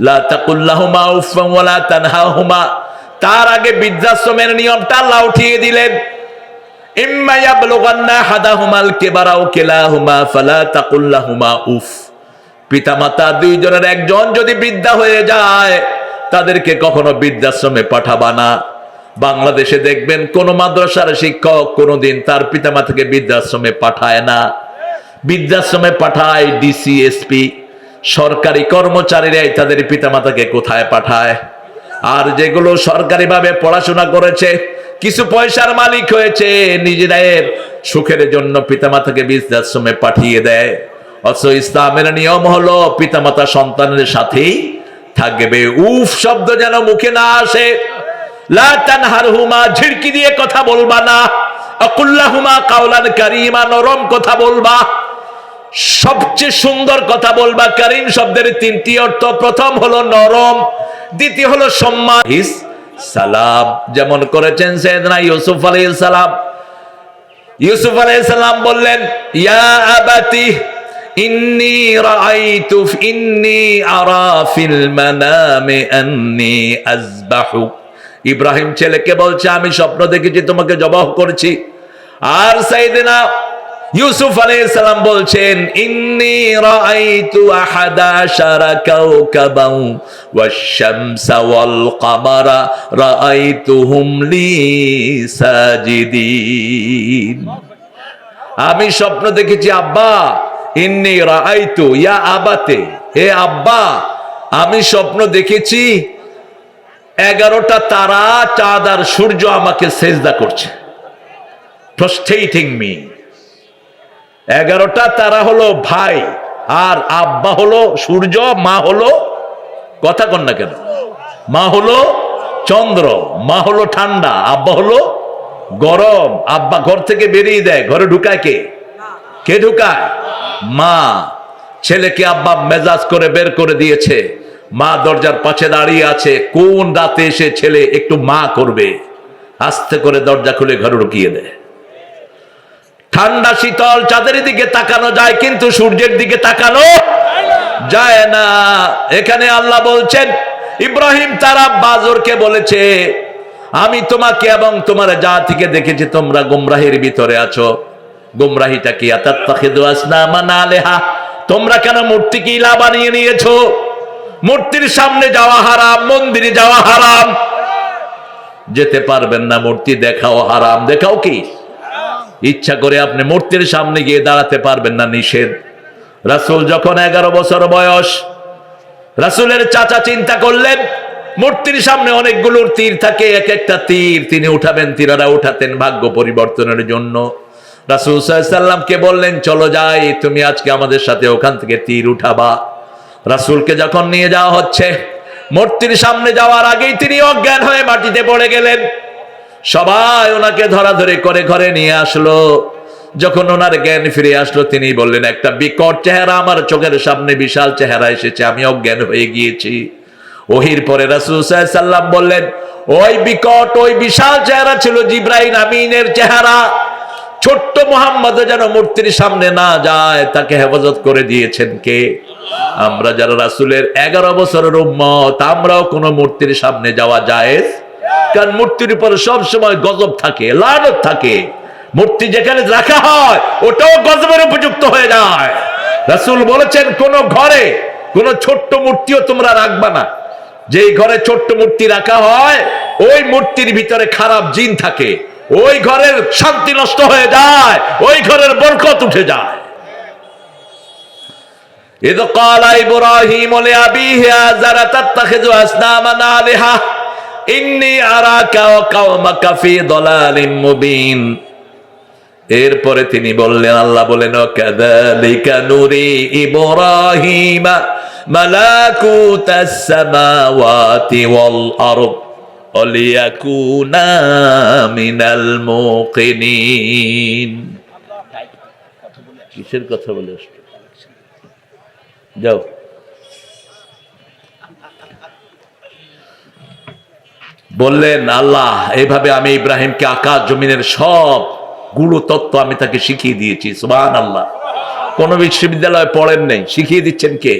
লা তাকুল্লাহুমা উফফান ওয়া লা তানহাহুমা। তার আগে বৃদ্ধাশ্রমের নিয়মটা আল্লাহ উঠিয়ে দিলেন। ইম্মা ইয়াবলুগান্না আহাদাহুমাল কিবারা আও কিলাহুমা ফালা তাকুল্লাহুমা উফ। পিতামাতা দুইজনের একজন যদি বৃদ্ধা হয়ে যায়, তাদেরকে কখনো বৃদ্ধাশ্রমে পাঠাবা না। বাংলাদেশে দেখবেন কোন মাদ্রাসার শিক্ষক কোনদিন তার পিতামাতাকে বৃদ্ধাশ্রমে পাঠায় না। বৃদ্ধাশ্রমে পাঠায় ডিসি, এসপি, সরকারি কর্মচারীরাই তাদের পিতামাতাকে কোথায় পাঠায়। আর যেগুলো সরকারিভাবে পড়াশোনা করেছে, কিছু পয়সার মালিক হয়েছে, নিজেদের সুখের জন্য পিতামাতাকে বৃদ্ধাশ্রমে পাঠিয়ে দেয়। অথচ ইসলামের নিয়ম হলো পিতামাতা সন্তানের সাথেই থাকবে। উফ শব্দ যেন মুখে না আসে। লা তানহারহুমা, ঝিড়কি দিয়ে কথা বলবা না। আকুল্লাহুমা কাওলান কারীমা, নরম কথা বলবা, সবচেয়ে সুন্দর কথা বলবা। কারীম শব্দের 3টি অর্থ। প্রথম হলো নরম, দ্বিতীয় হলো সম্মান। সালাম যেমন করেছেন সাইয়েদনা ইউসুফ আলাইহিস সালাম। ইউসুফ আলাইহিস সালাম বললেন, ইয়া আবাতি ইন্নী রাআইতু ইন্নী আরা ফিল মানামি আন্নী আযবাহু। ইব্রাহিম ছেলেকে বলছে আমি স্বপ্ন দেখেছি তোমাকে জবাহ করছি। আর সাইয়েদনা ইউসুফ আলাইহিস সালাম বলছেন, ইন্নী রাআইতু আহাদা আশারা কাওকাবান ওয়াশ-শামসা ওয়াল কামারা রাআইতুহুম লি সাজিদিন। আমি স্বপ্ন দেখেছি আব্বা, ইন্নী রাআইতু, ইয়া আবাতে, হে আব্বা, আমি স্বপ্ন দেখেছি 11টা তারা, চাঁদ আর সূর্য আমাকে সেজদা করছে, প্রস্টেটিং মি। 11টা তারা হলো ভাই, আর আব্বা হলো সূর্য, মা হলো, কথা কন না কেন, মা হলো চন্দ্র, মা হলো ঠান্ডা, আব্বা হলো গরম। আব্বা ঘর থেকে বেরিয়ে দেয়, ঘরে ঢুকায় কে? কে ঢুকায়? মা। ছেলেকে আব্বা মেজাজ করে বের করে দিয়েছে, মা দরজার পাশে দাঁড়িয়ে আছে। কোন রাতে এসে ছেলে একটু মা করবে, আস্তে করে দরজা খুলে ঘরে ঢুকিয়ে দেয়। ঠান্ডা শীতল চাঁদের দিকে তাকানো যায়, কিন্তু সূর্যের দিকে তাকানো যায় না। এখানে আল্লাহ বলছেন, ইব্রাহিম তার আব্বা আজরকে বলেছে, আমি তোমাকে এবং তোমার জাতিকে দেখেছি তোমরা গোমরাহির ভিতরে আছো। গোমরাহিটা কি? আতাত্তাখিযু আসনামান আলিহা, তোমরা কেন মূর্তিকে ইলাহ বানিয়ে নিয়েছো? মূর্তির সামনে যাওয়া হারাম, মন্দিরে যাওয়া হারাম, যেতে পারবেন না। মূর্তি দেখাও হারাম। দেখাও কি? ইচ্ছা করে আপনি মূর্তির সামনে গিয়ে দাঁড়াতে পারবেন না, নিষেধ। রাসূল যখন 11 বছর বয়স, রাসূলের চাচা চিন্তা করলেন, মূর্তির সামনে অনেকগুলো তীর থাকে, এক একটা তীর তিনি উঠাবেন, তীরেরা উঠাতেন ভাগ্য পরিবর্তনের জন্য। রাসূল সাল্লাল্লাহু আলাইহি সাল্লামকে বললেন, চলো যাই, তুমি আজকে আমাদের সাথে ওখান থেকে তীর উঠাবা। রাসূলকে যখন নিয়ে যাওয়া হচ্ছে, মূর্তির সামনে যাওয়ার আগেই তিনি অজ্ঞান হয়ে মাটিতে পড়ে গেলেন। সবাই ওনাকে ধরাধরি করে ঘরে নিয়ে আসলো। যখন ওনার জ্ঞান ফিরে আসলো, তিনি বললেন, একটা বিকট চেহারা আমার চোখের সামনে, বিশাল চেহারা এসেছে, আমি অজ্ঞান হয়ে গিয়েছি। ওহির পরে রাসূল সাল্লাল্লাহু আলাইহি সাল্লাম বললেন, ওই বিকট, ওই বিশাল চেহারা ছিল জিবরাইল আমিনের চেহারা। ছোট্ট মুহাম্মদ যেন মূর্তির সামনে না যায়, তাকে হেফাজত করে দিয়েছেন কে? আমরা যারা রাসূলের 11 বছরের উম্মত, আমরাও কোনো মূর্তির সামনে যাওয়া জায়েজ? কারণ মূর্তির উপর সব সময় গজব থাকে, লানত থাকে। মূর্তি যেখানে রাখা হয় ওটাও গজবের উপযুক্ত হয়ে যায়। রাসূল বলেছেন, কোন ঘরে কোন ছোট্ট মূর্তিও তোমরা রাখবা না। যেই ঘরে ছোট্ট মূর্তি রাখা হয়, ওই মূর্তির ভিতরে খারাপ জিন থাকে, ওই ঘরের শান্তি নষ্ট হয়ে যায়, ওই ঘরের বরকত উঠে যায়। إذ قال إبراهيم لأبيه آزر تتخذ أصناما آلهة إني أراك وقومك في ضلال مبين। এরপরে তিনি বললেন, আল্লাহ বলেন, কাযালিকা নুরি ইব্রাহিমা মালাকুতাস সামাওয়াতি ওয়াল আরদ ওয়ালিয়াকুনা মিনাল মুকিনিন। কিসের কথা বলে আসছো? যাও। বললেন আল্লাহ, এইভাবে আমি ইব্রাহিমকে আকাশ জমিনের সব গুলো তত্ত্ব আমি তাকে শিখিয়ে দিয়েছি। সুবহানাল্লাহ। কোন বিশ্ববিদ্যালয়ে পড়েন নাই, শিখিয়ে দিচ্ছেন কে?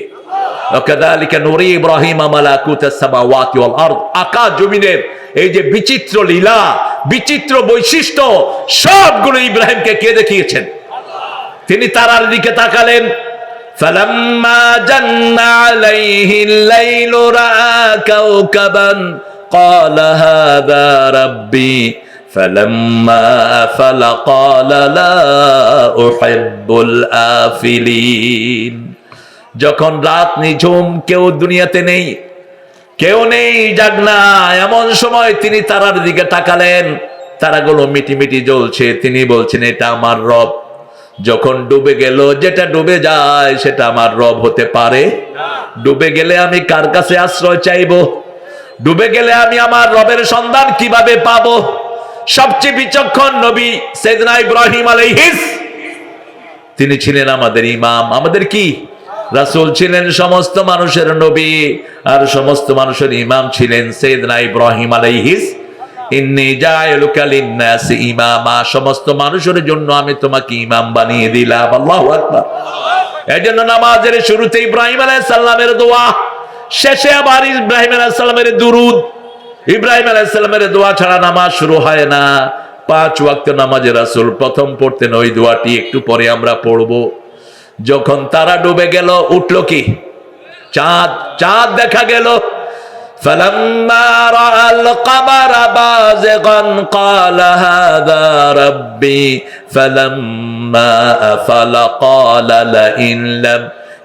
কাযালিকা নুরি ইব্রাহিমা মালাকুতাস সামাওয়াতি ওয়াল আরদ, আকাশ জমিনের এই যে বিচিত্র লীলা, বিচিত্র বৈশিষ্ট্য, সবগুলো ইব্রাহিমকে কে দেখিয়েছেন? তিনি তারার দিকে তাকালেন। فلما جن عليه الليل رأى كوكبا قال هذا ربي فلما أفل قال لا أحب الآفلين। যখন রাত নিঝুম, কেউ দুনিয়াতে নেই, কেউ নেই, জাগনা, এমন সময় তিনি তারার দিকে তাকালেন। তারাগুলো মিটি মিটি জ্বলছে। তিনি বলছেন, এটা আমার রব। যখন ডুবে গেল, যেটা ডুবে যায় সেটা আমার রব হতে পারে? ডুবে গেলে আমি কার কাছে আশ্রয় চাইব? ডুবে গেলে আমি আমার রবের সন্ধান কিভাবে পাবো? সবচেয়ে বিচক্ষণ নবী সাইয়েদনা ইব্রাহিম আলাইহিস, তিনি ছিলেন আমাদের ইমাম। আমাদের কি? রাসূল ছিলেন সমস্ত মানুষের নবী, আর সমস্ত মানুষের ইমাম ছিলেন সাইয়েদনা ইব্রাহিম আলাইহিস। ইন্নী জাইলুকা লিন-নাসি ইমামা, সমস্ত মানুষের জন্য আমি তোমাকে ইমাম বানিয়ে দিলাম। আল্লাহু আকবার। এজন্য নামাজের শুরুতে ইব্রাহিম আলাইহিস সালামের দোয়া, শেষে আবার ইব্রাহিম আলাইহিস সালামের দুরূদ। ইব্রাহিম আলাইহিস সালামের দোয়া ছাড়া নামাজ শুরু হয় না। 5 ওয়াক্ত নামাজে রাসূল প্রথম পড়তেন ওই দোয়াটি, একটু পরে আমরা পড়ব। যখন তারা ডুবে গেল, উঠল কি? চাঁদ। চাঁদ দেখা গেল। فلما رأى القمر بازغا قال هذا ربي فلما أفل قال لئن لم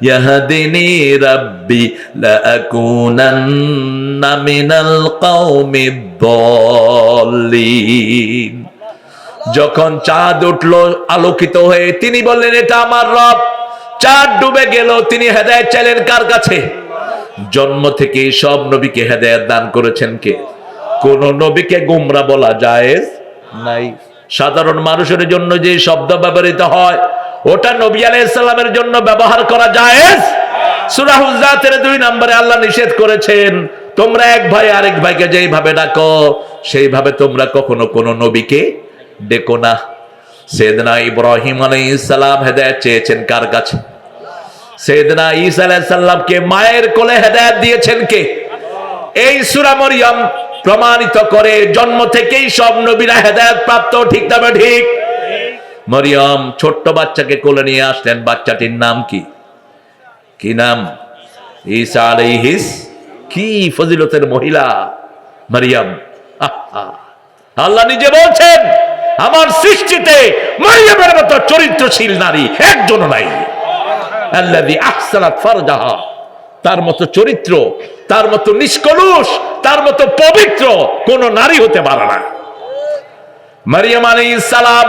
يهدني ربي لأكونن من القوم الضالين। যখন চাঁদ উঠল আলোকিত হয়ে, তিনি বললেন, এটা আমার রব। চাঁদ ডুবে গেল, তিনি হেদায়েত চাইলেন কার কাছে? জন্ম থেকে সব নবীকে হেদায়েত দান করেছেন কে? কোন নবীকে গোমরা বলা জায়েজ নাই। সাধারণ মানুষের জন্য যে শব্দ ব্যবহৃত হয়, ওটা নবী আলাইহিস সালামের জন্য ব্যবহার করা জায়েজ? সূরা হুজরাতের 2 নম্বরে আল্লাহ নিষেধ করেছেন, তোমরা এক ভাই আরেক ভাইকে যেইভাবে ডাকো, সেইভাবে তোমরা কখনো কোন নবীকে ডেকো না। সাইয়েদনা ইব্রাহিম আলাইহিস সালাম হেদায়েত চেয়েছেন কার কাছে? সাইয়েদনা ঈসা আলাইহিস সালামকে মায়ের কোলে হেদায়েত দিয়েছেন কে? এই সূরা মরিয়ম প্রমাণিত করে, জন্ম থেকেই সব নবীরা হেদায়েত প্রাপ্ত। ঠিক না ঠিক? মরিয়ম ছোট্ট বাচ্চাকে কোলে নিয়ে আসলেন। বাচ্চাটির নাম কি? কি নাম? ঈসা আলাইহিস। কি ফজিলতের মহিলা মরিয়ম! আল্লাহ নিজে বলছেন, আমার সৃষ্টিতে মরিয়মের মতো চরিত্রশীল নারী একজনও নাই। আল্লাযী আহসানাত ফারজাহা, তার মতো চরিত্র, তার মতো নিষ্কলুষ, তার মতো পবিত্র কোন নারী হতে পারে না। মারিয়াম আলাইহিস সালাম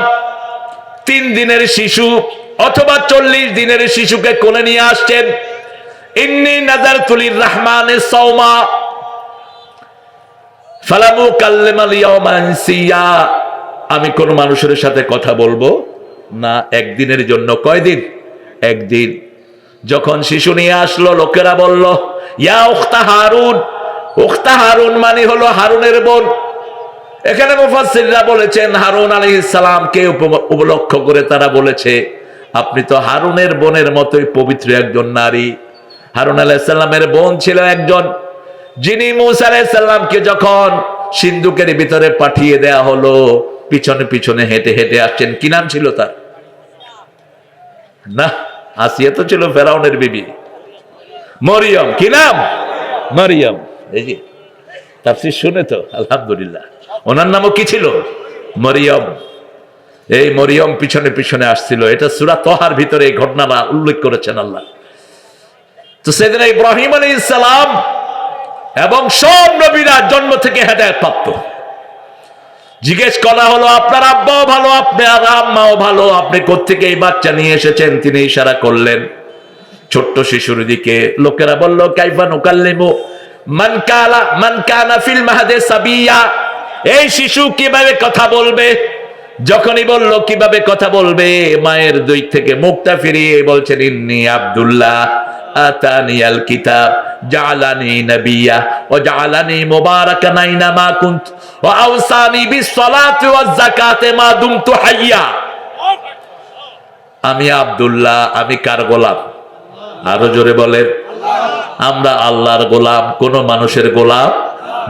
3 দিনের শিশু অথবা 40 দিনের শিশুকে কোলে নিয়ে আসছেন। ইন্নী নাযারতু লির-রাহমানি সাওমা, ফালামু কাল্লিমাল ইয়াওমা ইনসিয়া, আমি কোন মানুষের সাথে কথা বলবো না একদিনের জন্য। কয়দিন? একদিন। যখন শিশু নিয়ে আসলো, লোকেরা বলল ইয়া উখতা হারুন। উখতা হারুন মানে হলো হারুনের বোন। এখানে মুফাসসিররা বলেছেন হারুন আলাইহিস সালামকে উপলক্ষ্য করে তারা বলেছে আপনি তো হারুনের বোনের মতোই পবিত্র একজন নারী। হারুন আলাইহিস সালামের বোন ছিল একজন, যিনি মূসা আলাইহিস সালামকে যখন সিন্ধুকের ভিতরে পাঠিয়ে দেয়া হলো, পিছনে পিছনে হেঁটে হেঁটে আসছেন। কি নাম ছিল তার? না, আসিয়া তো ছিল ফেরাউনের বিবি। মরিয়ম। কি নাম? মরিয়ম। এই যে তাফসীর শুনে তো আলহামদুলিল্লাহ। ওনার নামও কি ছিল? মরিয়ম। এই মরিয়ম পিছনে পিছনে আসছিল। এটা সূরা তহার ভিতরে এই ঘটনাটা উল্লেখ করেছেন আল্লাহ। তো সেদিন ইব্রাহিম আলাইহিস সালাম এবং সব নবীরা জন্ম থেকে হেদায়েত প্রাপ্ত। জিজ্ঞেস করা হলো আপনার আব্বাও ভালো, আপনার আম্মাও ভালো, আপনি কোত্থেকে এই বাচ্চা নিয়ে এসেছেন? তিনি ইশারা করলেন ছোট্ট শিশুর দিকে। লোকেরা বলল কাইফা নুকাল্লিমু মান কানা ফিল মাহদি সাবিয়া, এই শিশু কিভাবে কথা বলবে? যখনই বলল কিভাবে কথা বলবে, মায়ের দুই থেকে মুখটা ফিরিয়ে বলছেন ইন্নী আব্দুল্লাহ আতানিয়াল কিতাব জাআলানি নাবিয়্যা ওয়া জাআলানি মুবারাকান আইনামা কুনতু ওয়া আওসানি বিস-সালাতি ওয়াজ-যাকাতি মা দুমতু হাইয়্যা। আমি আব্দুল্লাহ, আমি কার গোলাম? আরো জোরে বলেন। আমরা আল্লাহর গোলাম, কোন মানুষের গোলাম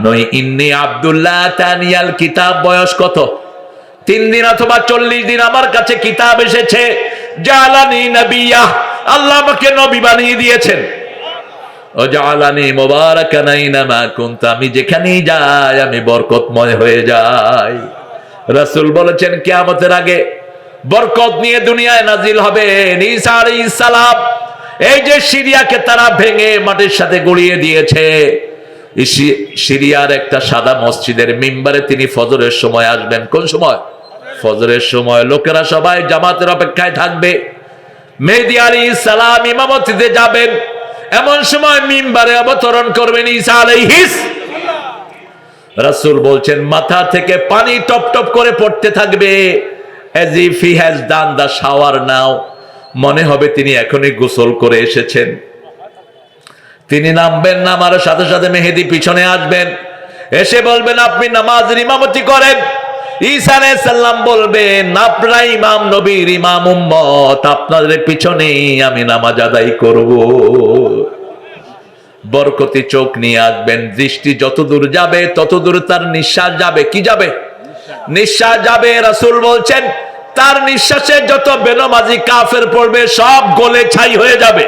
নই। ইন্নী আব্দুল্লাহ আতানিয়াল কিতাব, বয়স কত? 3 দিন অথবা 40 দিন আমার কাছে কিতাব এসেছে। জাআলানি নাবিয়্যা, আল্লাহ আমাকে নবী বানিয়ে দিয়েছেন। ও জাআলানি মুবারাকান আইনামা কুনতু, আমি যেখানেই যাই আমি বরকতময় হয়ে যাই। রাসূল বলেছেন কিয়ামতের আগে বরকত নিয়ে দুনিয়ায় নাজিল হবে ঈসা আলাইহিস সালাম। এই যে সিরিয়াকে তারা ভেঙে মাটির সাথে গড়িয়ে দিয়েছে, সিরিয়ার একটা সাদা মসজিদের মিম্বারে তিনি ফজরের সময় আসবেন। কোন সময়? ফজরের সময়। লোকেরা সবাই জামাতের অপেক্ষায় থাকবে। মেহেদী আলাইহিস সালাম ইমামতিতে যাবেন। এমন সময় মিম্বারে অবতরণ করবেন ঈসা আলাইহিস। রাসূল বলছেন মাথা থেকে পানি টপ টপ করে পড়তে থাকবে, as if he has done the shower now, মনে হবে তিনি এখনই গোসল করে এসেছেন। তিনি নামবেন, নামার সাথে সাথে মেহেদী পিছনে আসবেন, এসে বলবেন আপনি নামাজের ইমামতি করেন। ঈসা আলাইহিস সালাম বলবেন আপনারা ইমাম, নবীর ইমাম উম্মত, আপনাদের পিছনেই আমি নামাজ আদায় করব। বরকতি চোখ নিয়ে আসবেন, দৃষ্টি যতদূর যাবে ততদূর তার নিঃশ্বাস যাবে। কি যাবে? নিঃশ্বাস যাবে। রাসূল বলছেন তার নিঃশ্বাসে যত বেনামাজি কাফের পড়বে সব গলে ছাই হয়ে যাবে।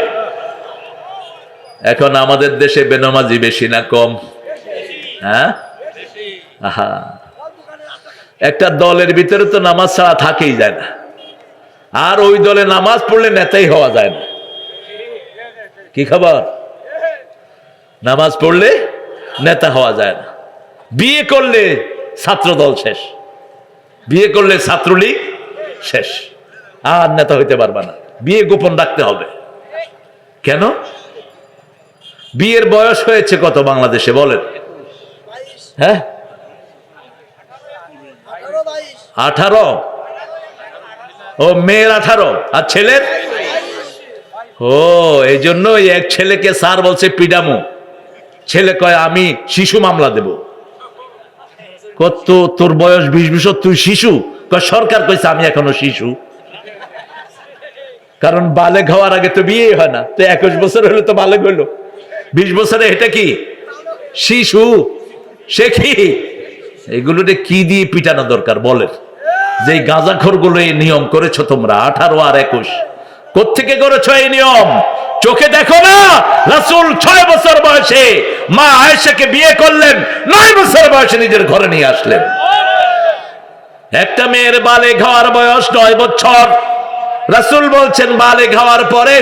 এখন আমাদের দেশে বেনামাজি বেশি না কম? হ্যাঁ, আহা, একটা দলের ভিতরে তো নামাজ ছাড়া থাকেই যায় না, আর ওই দলে নামাজ পড়লে নেতাই হওয়া যায় না। কি খবর? নামাজ পড়লে নেতা হওয়া যায় না। বিয়ে করলে ছাত্র দল শেষ, বিয়ে করলে ছাত্রলীগ শেষ, আর নেতা হইতে পারবা না। বিয়ে গোপন রাখতে হবে। কেন? বিয়ের বয়স হয়েছে কত বাংলাদেশে বলেন? হ্যাঁ, 18। ও মেয়ের 18 আর ছেলের? ও, এই জন্য এক ছেলেকে স্যার বলছে পিডামো। ছেলে কয় আমি শিশু মামলা দেব। কত তোর বয়স 20 বছর, তুই শিশু? কয় সরকার কইছে আমি এখনো শিশু। কারণ বালেগ হওয়ার আগে তো বিয়ে হয় না, তো 21 বছর হলে তো বালেগ হইলো। 20 বছরে এটা কি শিশু? সে কি? এগুলোতে কি দিয়ে পিটানো দরকার বলেন? যে গাঁজাখোর গুলো এই নিয়ম করেছো তোমরা, 18 আর 21, কোত্থেকে করেছো এই নিয়ম? চোখে দেখো না? রাসূল 6 বছর বয়সে মা আয়েশাকে বিয়ে করলেন, 9 বছর বয়সে নিজের ঘরে নিয়ে আসলেন। একটা মেয়ের বালেগ হওয়ার বয়স 9 বছর। রাসূল বলছেন বালেগ হওয়ার পরে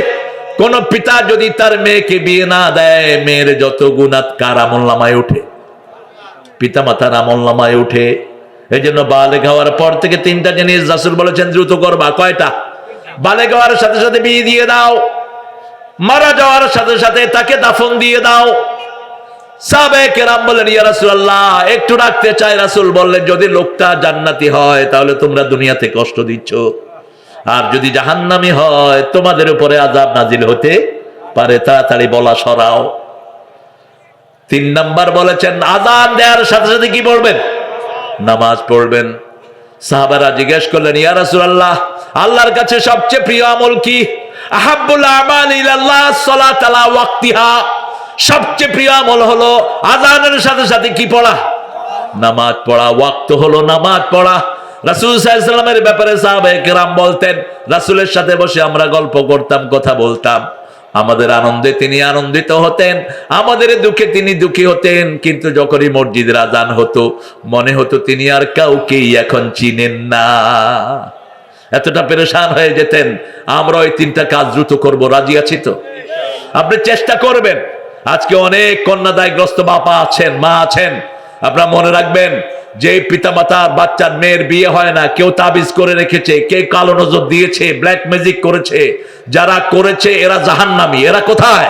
কোন পিতা যদি তার মেয়েকে বিয়ে না দেয়, মেয়ের যত গুনাহ কার আমলনামায় ওঠে? পিতা মাতার আমলনামায় ওঠে। এই জন্য বালেগ হওয়ার পর থেকে 3টা জিনিস রাসূল বলেছেন দ্রুত করবা। কয়টা? বালেগ হওয়ার সাথে সাথে বিয়ে দিয়ে দাও, মারা যাওয়ার সাথে সাথে তাকে দাফন দিয়ে দাও, সাহাবায়ে কেরাম বললেন, ইয়া রাসূলুল্লাহ, একটু রাখতে চাই। রাসূল বললেন, যদি লোকটা জান্নাতি হয় তাহলে তোমরা দুনিয়াতে কষ্ট দিচ্ছ, আর যদি জাহান্নামী হয় তোমাদের উপরে আযাব নাজিল হতে পারে, তাড়াতাড়ি বলা সরাও। 3 নাম্বার বলেছেন, আযান দেওয়ার সাথে সাথে কি পড়বেন? নামাজ পড়বেন। সাহাবারা জিজ্ঞেস করলেন, ইয়া রাসূলুল্লাহ, আল্লাহর কাছে সবচেয়ে প্রিয় আমল কি? আহাব্বুল আমাল ইলাল্লাহ সালাত আলা ওয়াক্তিহা, সবচেয়ে প্রিয় আমল হলো আযানের সাথে সাথে কি পড়া? নামাজ পড়া। ওয়াক্ত হলো নামাজ পড়া। রাসূল সাল্লাল্লাহু আলাইহি ওয়াসাল্লামের ব্যাপারে সাহাবায়ে কেরাম বলতেন, রাসূলের সাথে বসে আমরা গল্প করতাম, কথা বলতাম। আমাদের আনন্দে তিনি আনন্দিত হতেন, আমাদের দুঃখে তিনি দুঃখী হতেন। কিন্তু যখনই মসজিদের আযান হতো মনে হতো তিনি আর কাউকেই এখন চিনেন না। এতটা পেরেশান হয়ে যেতেন। আমরা ওই 3টা কাজ দ্রুত করব, রাজি আছি তো? আপনি চেষ্টা করবেন। আজকে অনেক কন্যাদায়গ্রস্ত বাবা আছেন, মা আছেন। আপনারা মনে রাখবেন, যে পিতামাতার বাচ্চার মেয়ের বিয়ে হয় না, কেউ তাবিজ করে রেখেছে, কে কালো নজর দিয়েছে, ব্ল্যাক ম্যাজিক করেছে, যারা করেছে এরা জাহান্নামী। এরা কোথায়?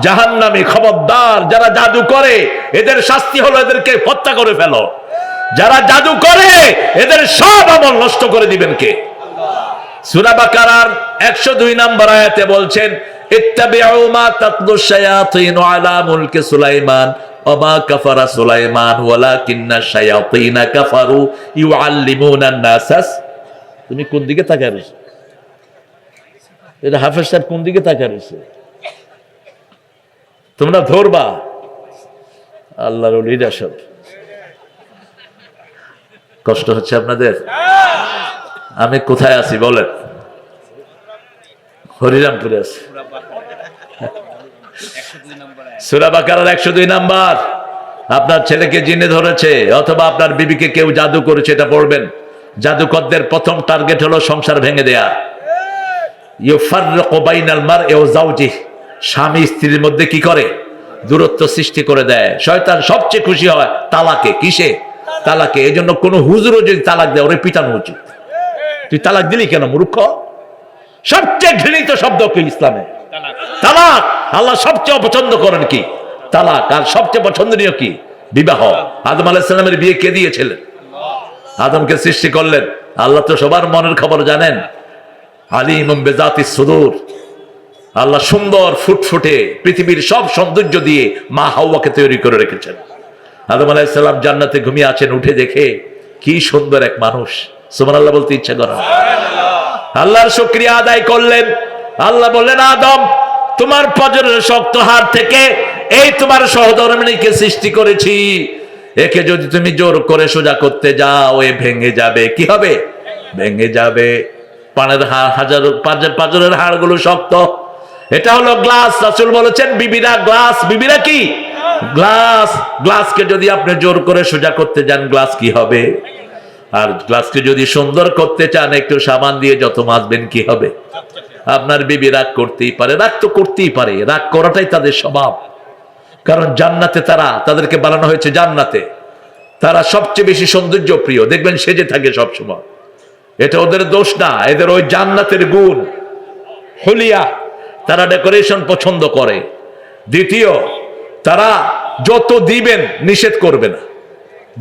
জাহান্নামী। খবরদার, যারা জাদু করে এদের শাস্তি হলো এদেরকে হত্যা করে ফেলো। যারা জাদু করে এদের সব আমল নষ্ট করে দিবেন কে? সূরা বাকারার 102 নম্বর আয়াতে বলছেন, ইত্তাবিউ মা তাতলু শায়াতিন আলা মুলকি সুলাইমান ওয়া মা কাফারা সুলাইমান ওয়ালাকিন্না শায়াতিনা কাফারু ইউআল্লিমুনান নাসাস। তুমি কোন দিকে তাকিয়ে আছো? এটা হাফেজ সাহেব কোন দিকে তাকিয়ে আছে? তোমরা ধরবা আল্লাহর ওলিরা সব। কষ্ট হচ্ছে আপনাদের? আমি কোথায় আছি বলেন? হরিরামপুরে আছি। সূরা বাকারার 102 নাম্বার। আপনার ছেলেকে জিনে ধরেছে অথবা আপনার বিবিকে কেউ জাদু করেছে, এটা পড়বেন। জাদুকরদের প্রথম টার্গেট হলো সংসার ভেঙে দেয়া। ইউফাররিকু বাইনাল মারই ওয়া যাওজিহি, স্বামী স্ত্রীর মধ্যে কি করে? দূরত্ব সৃষ্টি করে দেয়। শয়তান সবচেয়ে খুশি হয় তালাকে। কিসে? তালাকে। এজন্য কোন হুজুরও যদি তালাক দেয় ওরে পিটানো উচিত। তুই তালাক দিলি কেন মূর্খ? সবচেয়ে ঘৃণিত শব্দ কি ইসলামে? তালাক। আল্লাহ সবচেয়ে অপছন্দ করেন কি? তালাক। আর সবচেয়ে পছন্দনীয় কি? বিবাহ। আদম আলাইহিস সালামের বিয়ে কে দিয়েছিলেন? আদমকে সৃষ্টি করলেন। আল্লাহ তো সবার মনের খবর জানেন। আলিমুম বিযাতিস সুদূর। আল্লাহ সুন্দর ফুটফুটে পৃথিবীর সব সৌন্দর্য দিয়ে মা হাওয়াকে তৈরি করে রেখেছেন। আদম আলাইহিস সালাম জান্নাতে ঘুমিয়ে আছেন, উঠে দেখে কি সুন্দর এক মানুষ। সুবহানাল্লাহ বলতে ইচ্ছা করে। আল্লাহর শুকরিয়া আদায় করলেন। আল্লাহ বললেন, আদম, তোমার পাঁজরের শক্ত হাড় থেকে এই তোমার সহধর্মিণীকে সৃষ্টি করেছি। একে যদি তুমি জোর করে সোজা করতে যাও এ ভেঙে যাবে। কি হবে? ভেঙে যাবে। পানের পাঁজরের হাড়গুলো শক্ত। এটা হলো গ্লাস। রাসূল বলেছেন, বিবিরা গ্লাস। বিবিরা কি? গ্লাস। গ্লাসকে যদি আপনি জোর করে সোজা করতে যান গ্লাস কি হবে? আর গ্লাসকে যদি সুন্দর করতে চান একটু সাবান দিয়ে যত মাজবেন কি হবে? আপনার বিবি রাগ করতেই পারে, রাগ তো করতেই পারে, রাগ করাটাই তাদের স্বভাব। কারণ জান্নাতে তাদেরকে বানানো হয়েছে জান্নাতে। তারা সবচেয়ে বেশি সৌন্দর্য প্রিয়, দেখবেন সেজে থাকে সবসময়। এটা ওদের দোষ না, এদের ওই জান্নাতের গুণ। হুলিয়া, তারা ডেকোরেশন পছন্দ করে। দ্বিতীয়, তারা যত দিবেন নিষেধ করবে না।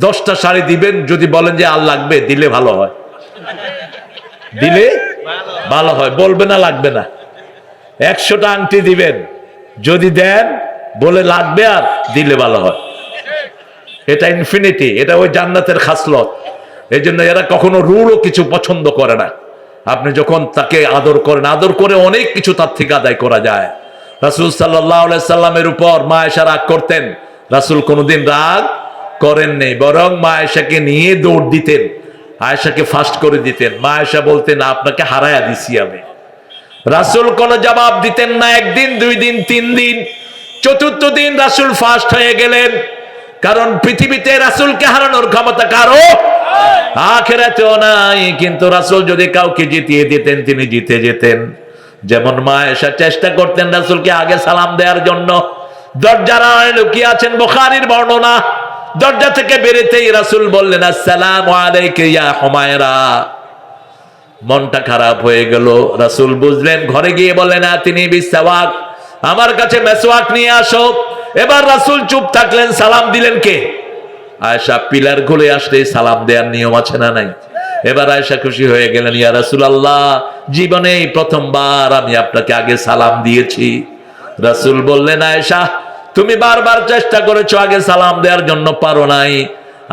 10টা শাড়ি দিবেন, যদি বলেন যে আর লাগবে, দিলে ভালো হয়, দিলে ভালো হয়, বলবে না লাগবে না। 100টা আংটি দিবেন, যদি দেন বলে লাগবে আর দিলে ভালো হয়। এটা ইনফিনিটি, এটা ওই জান্নাতের খাসলত। এই জন্য এরা কখনো রুলও কিছু পছন্দ করে না। আপনি যখন তাকে আদর করেন, আদর করে অনেক কিছু তার থেকে আদায় করা যায়। রাসূল সাল্লাল্লাহু আলাইহি সাল্লামের উপর মা আয়েশা রাগ করতেন, রাসূল কোনোদিন রাগ করেননি, বরং মা আয়েশাকে নিয়ে দৌড় দিতেন, আয়েশাকে ফাস্ট করে দিতেন। মা আয়েশা বলতেন, আপনাকে হারায়া দিছি আমি। রাসূল কোনো জবাব দিতেন না। 1 দিন, 2 দিন, 3 দিন, 4র্থ দিন রাসূল ফাস্ট হয়ে গেলেন। কারণ পৃথিবীতে রাসূলকে হারানোর ক্ষমতা কারো আখিরাতেও নাই। কিন্তু রাসূল যদি কাউকে জিতিয়ে দিতেন তিনি জিতে যেতেন। যেমন মা আয়েশা চেষ্টা করতেন রাসূলকে আগে সালাম দেওয়ার জন্য। দরজার আড়ালে লুকিয়ে আছেন, বুখারীর বর্ণনা। দরজা থেকে বেরোতেই রাসূল বললেন, আসসালামু আলাইকা ইয়া হুমায়রা। মনটা খারাপ হয়ে গেল। রাসূল বুঝলেন, ঘরে গিয়ে বললেন, তিনি বিসওয়াক, আমার কাছে মেসওয়াক নিয়ে আসো। এবার রাসূল চুপ থাকলেন, সালাম দিলেন কে? আয়েশা। পিলার গলে আসলে সালাম দেওয়ার নিয়ম আছে না নাই? এবার আয়েশা খুশি হয়ে গেলেন, ইয়া রাসূলুল্লাহ, জীবনে এই প্রথমবার আমি আপনাকে আগে সালাম দিয়েছি। রাসূল বললেন, আয়েশা, তুমি বারবার চেষ্টা করেছো আগে সালাম দেওয়ার জন্য, পারো নাই।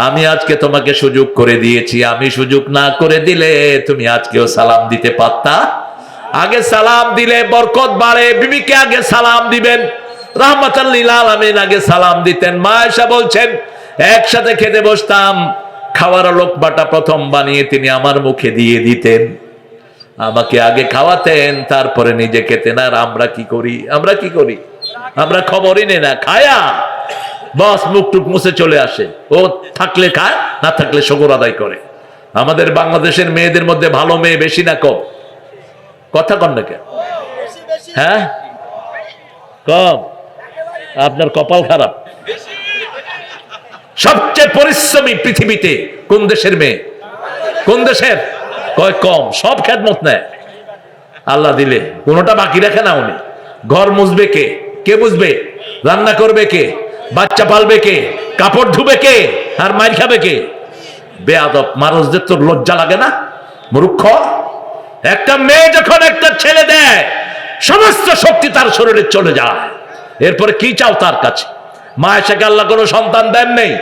আমি আজকে তোমাকে সুযোগ করে দিয়েছি, আমি সুযোগ না করে দিলে তুমি আজকেও সালাম দিতে পারতা। আগে সালাম দিলে বরকত বাড়ে, বিবিকে আগে সালাম দিবেন, রাহমাতাল লিল আলামিন আগে সালাম দিতেন। মা আয়েশা বলছেন, একসাথে খেতে বসতাম, খাওয়ার লোকমাটা প্রথম বানিয়ে তিনি আমার মুখে দিয়ে দিতেন, আমাকে আগে খাওয়াতেন, তারপরে নিজে খেতেন। আর আমরা কি করি? আমরা খবরই নেই না, খায়া বস মুখ টুক মুছে চলে আসে। ও থাকলে খায়, না থাকলে শুকর আদায় করে। আমাদের বাংলাদেশের মেয়েদের মধ্যে ভালো মেয়ে বেশি না কম? কথা কন না কেন? হ্যাঁ, কম। আপনার কপাল খারাপ। সবচেয়ে পরিশ্রমী পৃথিবীতে কোন দেশের মেয়ে? কোন দেশের? কয় কম। সব খেদমত নেয়, আল্লাহ দিলে কোনোটা বাকি রাখে না। উনি ঘর মুছবে কে? কে মুছবে? রান্না করবে কে? বাচ্চা পালবে কে? কাপড় ধুবে কে? আর মাইর খাবে কে? বেয়াদব মানুষদের তো লজ্জা লাগে না? মূর্খ। একটা মেয়ে যখন একটা ছেলে দেয়, সমস্ত শক্তি তার শরীরে চলে যায়। এরপরে কি চাও তার কাছে? মা আয়েশাকে আল্লাহ কোনো সন্তান দেন নেই,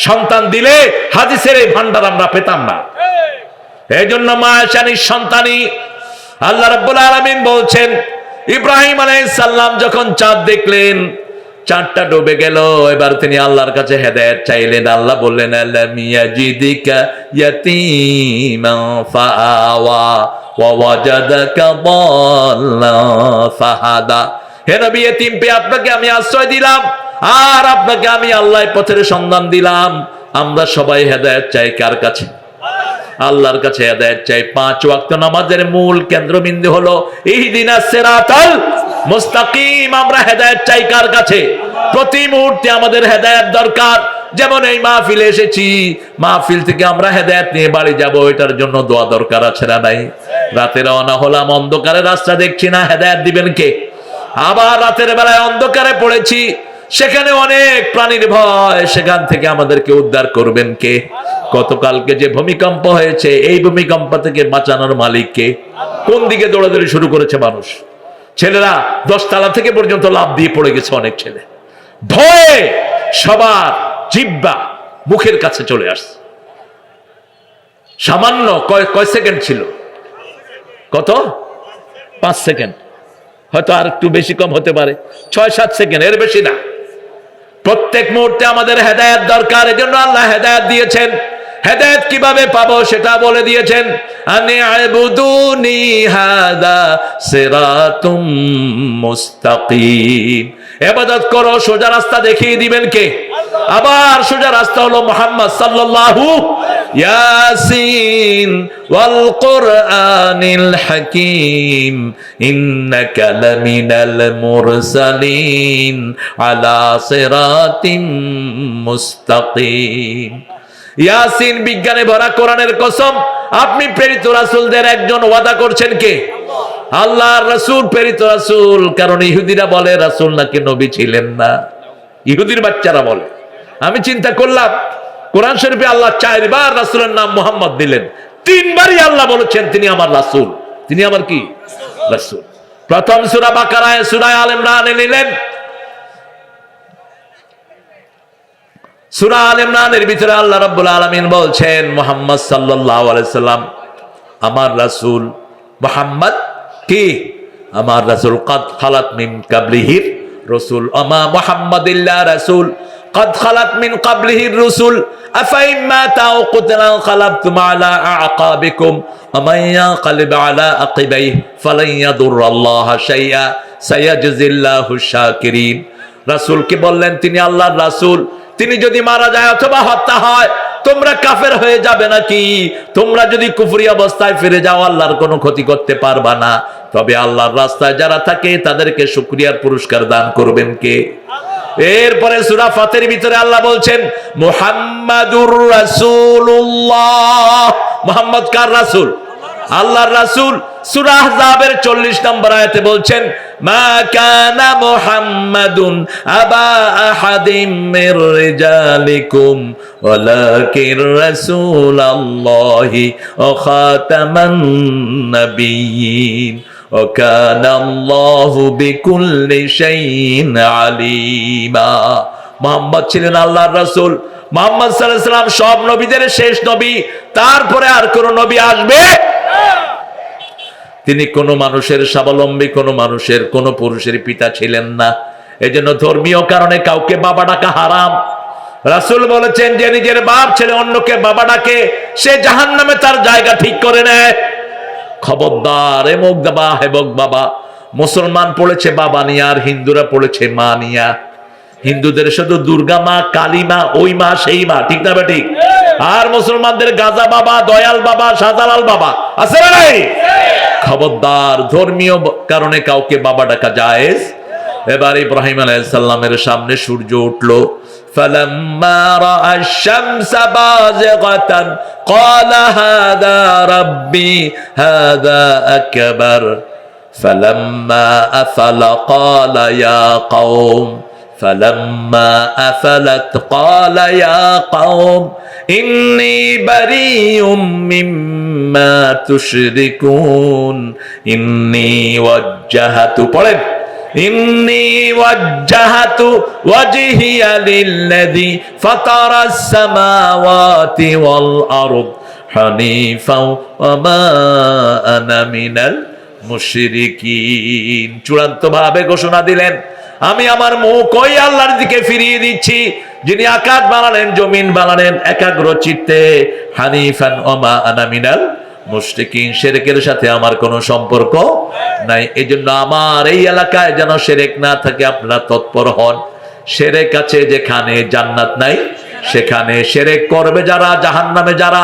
সন্তান দিলে হাদিসের এই ভান্ডার আমরা পেতাম না। এই জন্য মা আয়েশা নিঃসন্তানী। আল্লাহ রাব্বুল আলামিন বলছেন, ইব্রাহিম আলাইহিস সালাম যখন চাঁদ দেখলেন, চাঁদটা ডুবে গেল, এবার তিনি আল্লাহর কাছে হেদায়েত চাইলেন। আল্লাহ বললেন, আলাম ইয়াজিদিকা ইয়াতীমান ফাআওয়া ওয়া ওয়াজাদাকা দাল্লান ফাহাদা। হে নবী, এতিম পেয়ে আপনাকে আমি আশ্রয় দিলাম, আর আপনাকে আমি আল্লাহর পথের সন্ধান দিলাম। আমরা সবাই হেদায়েত চাই কার কাছে? আল্লাহর কাছে হেদায়েত চাই। 5 ওয়াক্ত নামাজের মূল কেন্দ্রবিন্দু হলো ইহদিনাস সিরাতাল মুস্তাকিম। আমরা হেদায়েত চাই কার কাছে? প্রতি মুহূর্তে আমাদের হেদায়েত দরকার। যেমন এই মাহফিলে এসেছি, মাহফিল থেকে আমরা হেদায়েত নিয়ে বাড়ি যাব, এটার জন্য দোয়া দরকার আছে না নাই? রাতে রওনা হলাম, অন্ধকারে রাস্তা দেখছি না, হেদায়েত দিবেন কে? আবার রাতের বেলায় অন্ধকারে পড়েছি, সেখানে অনেক প্রাণীর ভয়, সেখান থেকে আমাদেরকে উদ্ধার করবেন কে? গতকালকে যে ভূমিকম্প হয়েছে, এই ভূমিকম্প থেকে বাঁচানোর মালিক কে? কোন দিকে দৌড়াদৌড়ি শুরু করেছে মানুষ? ছেলেরা 10 তলা থেকে পর্যন্ত লাফ দিয়ে পড়ে গেছে অনেক ছেলে। ভয়ে সবার জিহ্বা মুখের কাছে চলে আসছে। সামান্য কয় সেকেন্ড ছিল? কত? 5 সেকেন্ড, হয়তো আর একটু বেশি কম হতে পারে, 6-7 সেকেন্ড, এর বেশি না। প্রত্যেক মুহূর্তে আমাদের হেদায়েত দরকার। এজন্য আল্লাহ হেদায়েত দিয়েছেন। হেদায়েত কিভাবে পাবো সেটা বলে দিয়েছেন, আনি আবুদুনি হাদা সিরাতুম মুস্তাকিম। ইবাদত করো, সোজা রাস্তা দেখিয়ে দিবেন কে? আবার সোজা রাস্তা হলো মুহাম্মদ সাল্লাল্লাহু ইয়াসিন ওয়াল কুরআনিল হাকীম ইন্নাকা লামিনাল মুরসালিন আলা সিরাতিম মুস্তাকিম। ইয়াসিন বিজ্ঞানে ভরা কোরআনের কসম, আপনি প্রেরিত রাসূলদের একজন। ওয়াদা করছেন কে? আল্লাহর রাসূল, প্রেরিত রাসূল। কারণ ইহুদিরা বলে রাসূল নাকি নবী ছিলেন না। ইহুদির বাচ্চারা বলে। আমি চিন্তা করলাম, কোরআন শরীফে আল্লাহ 4 বার রাসূলের নাম মুহাম্মদ দিলেন, 3 বারই আল্লাহ বলেছেন তিনি আমার রাসূল। তিনি আমার কি? রাসূল। প্রথম সূরা বাকারায়, সূরা আলে ইমরানে নিলেন, সূরা আলে ইমরানের ভিতরে আল্লাহ রাব্বুল আলামিন বলছেন, মুহাম্মদ সাল্লাল্লাহু আলাইহি সাল্লাম আমার রাসূল। মুহাম্মদ কি? আমার রাসূল। কদ খালাত মিন কাবলিহির রাসূল, আমা মুহাম্মাদিল্লা রাসূল কদ খালাত মিন কাবলিহির রাসূল আফাইম্মা তাও কুতলা খালাবতুম আলা আকাবিকুম আমান ইয়ানকালিব আলা আকিবাইহি ফালান ইয়াদুররাল্লাহা শাইআ সায়াজজিল্লাহু শাকিরিন। রাসূলকে বললেন তিনি আল্লাহর রাসূল, তিনি যদি মারা যায় অথবা হত্যা হয়, তোমরা কাফের হয়ে যাবে নাকি? তোমরা যদি কুফরি অবস্থায় ফিরে যাও, আল্লাহর কোনো ক্ষতি করতে পারবা না। তবে আল্লাহর রাস্তায় যারা থাকে তাদেরকে শুকরিয়ার পুরস্কার দান করবেন কে? এরপরে সূরা ফাতির ভিতরে আল্লাহ বলছেন, মুহাম্মাদুর রাসূলুল্লাহ। মুহাম্মদ কার রাসূল? আল্লাহর রাসূল সূরা আহজাবের 40 নম্বর আয়াতে বলছেন, মা কানা মুহাম্মাদুন আবা আহাদিম মির রিজালিকুম ওয়ালাকিন রাসূলুল্লাহি ওয়া খাতামান নাবিয়্যিন ওয়া কানা আল্লাহু বিকুল্লি শাইইন আলিমা। মুহাম্মদ ছিলেন আল্লাহর রাসূল। মুহাম্মদ সাল্লাল্লাহু আলাইহি ওয়াসাল্লাম সব নবীদের শেষ নবী, তারপরে আর কোন নবী আসবে। তিনি কোন মানুষের স্বাবলম্বী, কোন মানুষের, কোন পুরুষের পিতা ছিলেন না। এজন্য ধর্মীয় কারণে কাউকে বাবা ডাকা হারাম। রাসূল বলেছেন, যে নিজের বাপ ছেলে অন্যকে বাবা ডাকে, সে জাহান্নামে তার জায়গা ঠিক করে নেয়। খবরদার, এমক বাবা হেবক বাবা। মুসলমান পড়েছে বাবা নিয়া, আর হিন্দুরা পড়েছে মা নিয়া। হিন্দুদের শুধু দুর্গা মা, কালী মা, ওই মা, সেই মা, ঠিক না ঠিক? আর মুসলমানদের গাজা বাবা, দয়াল বাবা, শাহজালাল বাবা আছে না নাই? খবরদার, ধর্মীয় কারণে কাউকে বাবা ডাকা জায়েজ। এবার ইব্রাহিম আলাইহিস সালামের সামনে সূর্য উঠলো। ফালাম্মা রাআ আশ-শামসা বাযিগাতান ক্বালা হাযা রাব্বি হাযা আকবার ফালাম্মা আফালা ক্বালা ইয়া কওম فلما أفلت قال يا قوم إني بريء مما تشركون إني وجهت إني وجهت وجهي للذي فطر السماوات والأرض حنيفا وما أنا من المشركين। চূড়ান্ত ভাবে ঘোষণা দিলেন, আমি আমার মুখ ওই আল্লাহর দিকে ফিরিয়ে দিচ্ছি যিনি আকাশ বানালেন, জমিন বানালেন একাগ্র চিত্তে। হানিফান ওমা আনা মিনাল মুশরিকিন, শিরকের সাথে আমার কোনো সম্পর্ক নাই। এজন্য আমার এই এলাকায় যেন শিরক না থাকে, আপনারা তৎপর হন। শিরক আছে যেখানে জান্নাত নাই, সেখানে শিরক করবে যারা, জাহান্নামে যারা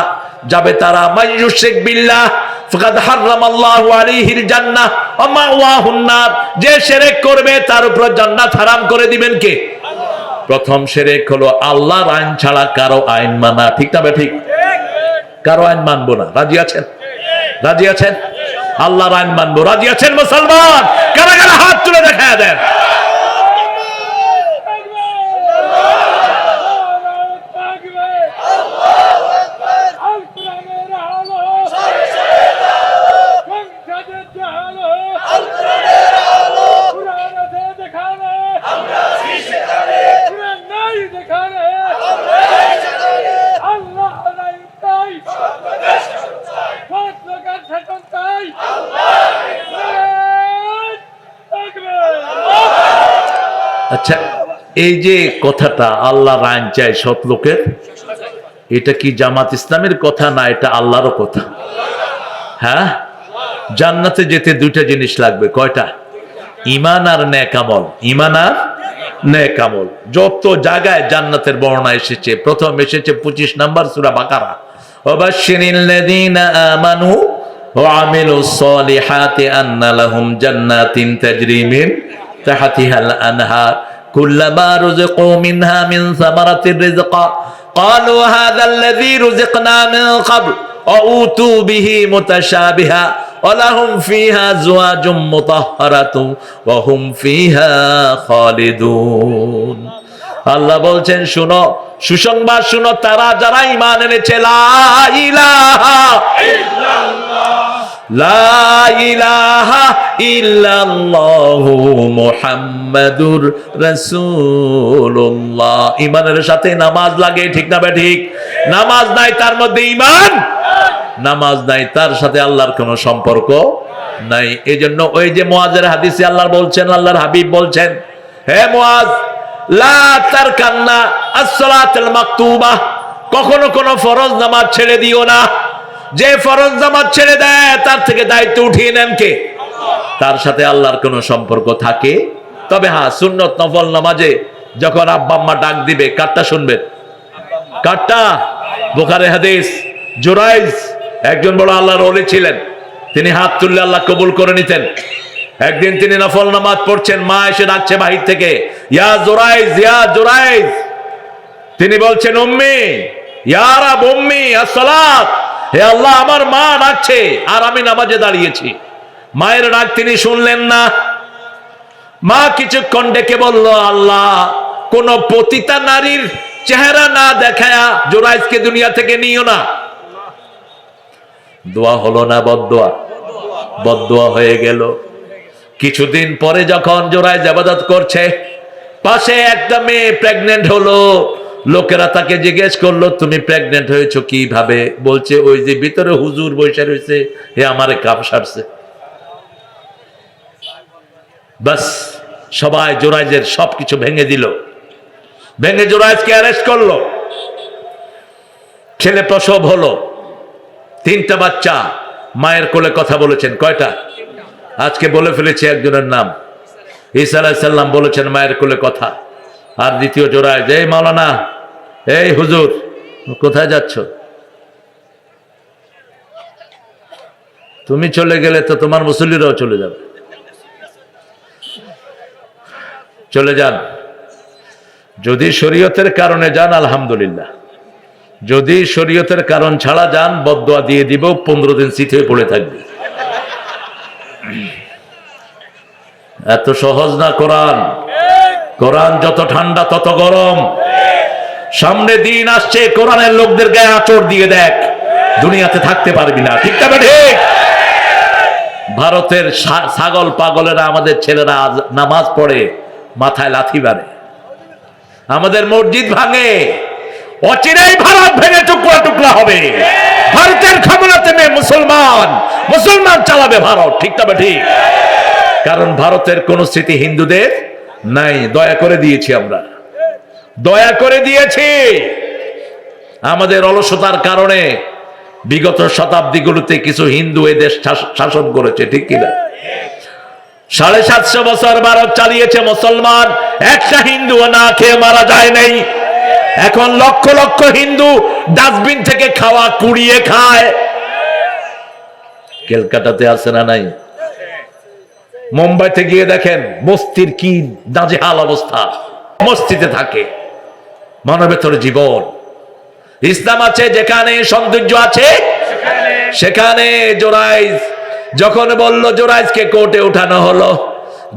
যাবে তারা। মাইয়ুশরিক বিল্লাহ ফাকাদ হারামাল্লাহু আলাইহিল জান্নাহ ওয়া মাওয়াহুন নার। যে শিরক করবে তার উপর জান্নাত হারাম করে দিবেন কে? প্রথম শিরক হলো আল্লাহর আইন ছাড়া কারো আইন মানা, ঠিক না ঠিক? কারো আইন মানবো না, রাজি আছেন? রাজি আছেন? আল্লাহর আইন মানবো, রাজি আছেন মুসলমান? কারা কারা হাত তুলে দেখায় দেন। আচ্ছা, এই যে কথাটা আল্লাহর আইন চাই সৎ লোকের, এটা কি জামাত ইসলামের কথা না এটা আল্লাহরও কথা? হ্যাঁ, জান্নাতে যেতে দুইটা জিনিস লাগবে। কয়টা? ঈমান আর নেক আমল। ঈমান আর নেক আমল। যত জায়গায় জান্নাতের বর্ণনা এসেছে, প্রথম এসেছে 25 নম্বর সূরা বাকারা, ওয়াবাশশিরিল লাযীনা আমানু ওয়া আমিলুস সলিহাতি আন্না লাহুম জান্নাতিন তাজরি মিন তাহতিহাল আনহার কুল্লামা রুযিকু মিনহা মিন সামারাতির রিজকা ক্বালু হাযাল্লাযী রুযিকনা মিন ক্বাবল ওয়া উতু বিহি মুতাশাবিহা ওয়া লাহুম ফিহা আজওয়াজুম মুতাহহারাতুন ওয়া হুম ফিহা খালিদুন। আল্লাহ বলছেন, শুনো, সুসংবাদ শুনো, তারা যারা ঈমান এনেছে, লা ইলাহা ইল্লাল্লাহ, লা ইলাহা ইল্লাল্লাহু মুহাম্মাদুর রাসূলুল্লাহ। ঈমানের সাথে নামাজ লাগে, ঠিক না ঠিক? নামাজ নাই তার মধ্যে ঈমান, নামাজ নাই তার সাথে আল্লাহর কোনো সম্পর্ক নাই। এজন্য ওই যে মুআজের হাদিসে আল্লাহ বলছেন, আল্লাহর হাবিব বলছেন, হে মুআজ, লা তারকান্না আস-সালাতুল মাকতুবা, কখনো কোনো ফরজ নামাজ ছেড়ে দিও না। যে ফরজ নামাজ ছেড়ে দেয় তার থেকে দায়িত্ব উঠিয়ে নেন কে? তার সাথে আল্লাহর কোনো সম্পর্ক থাকে। তবে হ্যাঁ, সুন্নত নফল নামাজে যখন আব্বা আম্মা ডাক দিবে, কারটা শুনবেন? কারটা? বুখারী হাদিস, জুরাইজ একজন বড় আল্লাহর ওলি ছিলেন, তিনি হাত তুললে আল্লাহ কবুল করে নিতেন। একদিন তিনি নফল নামাজ পড়ছেন, মা এসে ডাকছে বাহির থেকে, ইয়া জুরাইজ, ইয়া জুরাইজ। তিনি বলছেন, উম্মি, ইয়া রাব উম্মি, আসসালাত, হে আল্লাহ, আমার মা ডাকছে আর আমি নামাজে দাঁড়িয়েছি। মায়ের ডাক তিনি শুনলেন না। মা কিছুক্ষণ ডেকে বলল, আল্লাহ, কোন পতিতা নারীর চেহারা না দেখায়া জোরাইজকে দুনিয়া থেকে নিও না। দোয়া হলো না বদদোয়া? বদদোয়া হয়ে গেল। কিছুদিন পরে যখন জোরাইজ ইবাদত করছে, পাশে একটা মেয়ে প্রেগনেন্ট হলো। লোকেরা তাকে জিজ্ঞেস করলো, তুমি প্রেগনেন্ট হয়েছো কিভাবে? বলছে, ওই যে ভিতরে হুজুর বসে রয়েছে, হে আমারে কাপ সারছে। বাস, সবাই জোরাইজের সবকিছু ভেঙে দিল, ভেঙে জোরাইজকে অ্যারেস্ট করলো। ছেলে প্রসব হলো, 3টা বাচ্চা। মায়ের কোলে কথা বলেছেন কয়টা? আজকে বলে ফেলেছি একজনের নাম, ঈসা আলাইহিস সালাম বলেছেন মায়ের কোলে কথা। আর দ্বিতীয় জোরাইজ, এই মাওলানা, এই হুজুর, কোথায় যাচ্ছ? তুমি চলে গেলে তো তোমার মুসল্লিরাও চলে যাবে। চলে যান। যদি শরীয়তের কারণে যান আলহামদুলিল্লাহ, যদি শরীয়তের কারণ ছাড়া যান বদদোয়া দিয়ে দিব, 15 দিন শীত হয়ে পড়ে থাকবে। এত সহজ না কোরআন। কোরআন যত ঠান্ডা তত গরম। সামনে দিন আসছে, কোরআনের লোকদের গায়ে আঁচড় দিয়ে দেখ, দুনিয়াতে থাকতে পারবি না। ঠিক না ঠিক? ভারতের ছাগল পাগলেরা, আমাদের ছেলেরা নামাজ পড়ে মাথায় লাথি মারে, আমাদের মসজিদ ভাঙে। অচিরেই ভারত ভেঙে টুকরা টুকরা হবে। ভারতের ক্ষমতাতে মুসলমান, মুসলমান চালাবে ভারত। ঠিক না ঠিক? কারণ ভারতের কোন স্মৃতি হিন্দুদের নাই। দয়া করে দিয়েছি আমরা, দয়া করে দিয়েছি। আমাদের অলসতার কারণে বিগত শতাব্দীগুলোতে কিছু হিন্দু এই দেশ শাসন করেছে। ঠিক কিনা? 750 বছর ভারত চালিয়েছে মুসলমান, একটা হিন্দু না খেয়ে মারা যায় নাই। এখন লক্ষ লক্ষ হিন্দু ডাস্টবিন থেকে খাওয়া কুড়িয়ে খায়। কলকাতাতে আছে না নাই? মুম্বাইতে গিয়ে দেখেন বস্তির কি নাজেহাল অবস্থা। মসজিদে থাকে, মানবেতর জীবন। ইসলাম আছে যেখানে, সৌন্দর্য আছে সেখানে। জোরাইজ যখন বলল, জোরাইজকে কোর্টে উঠানো হলো।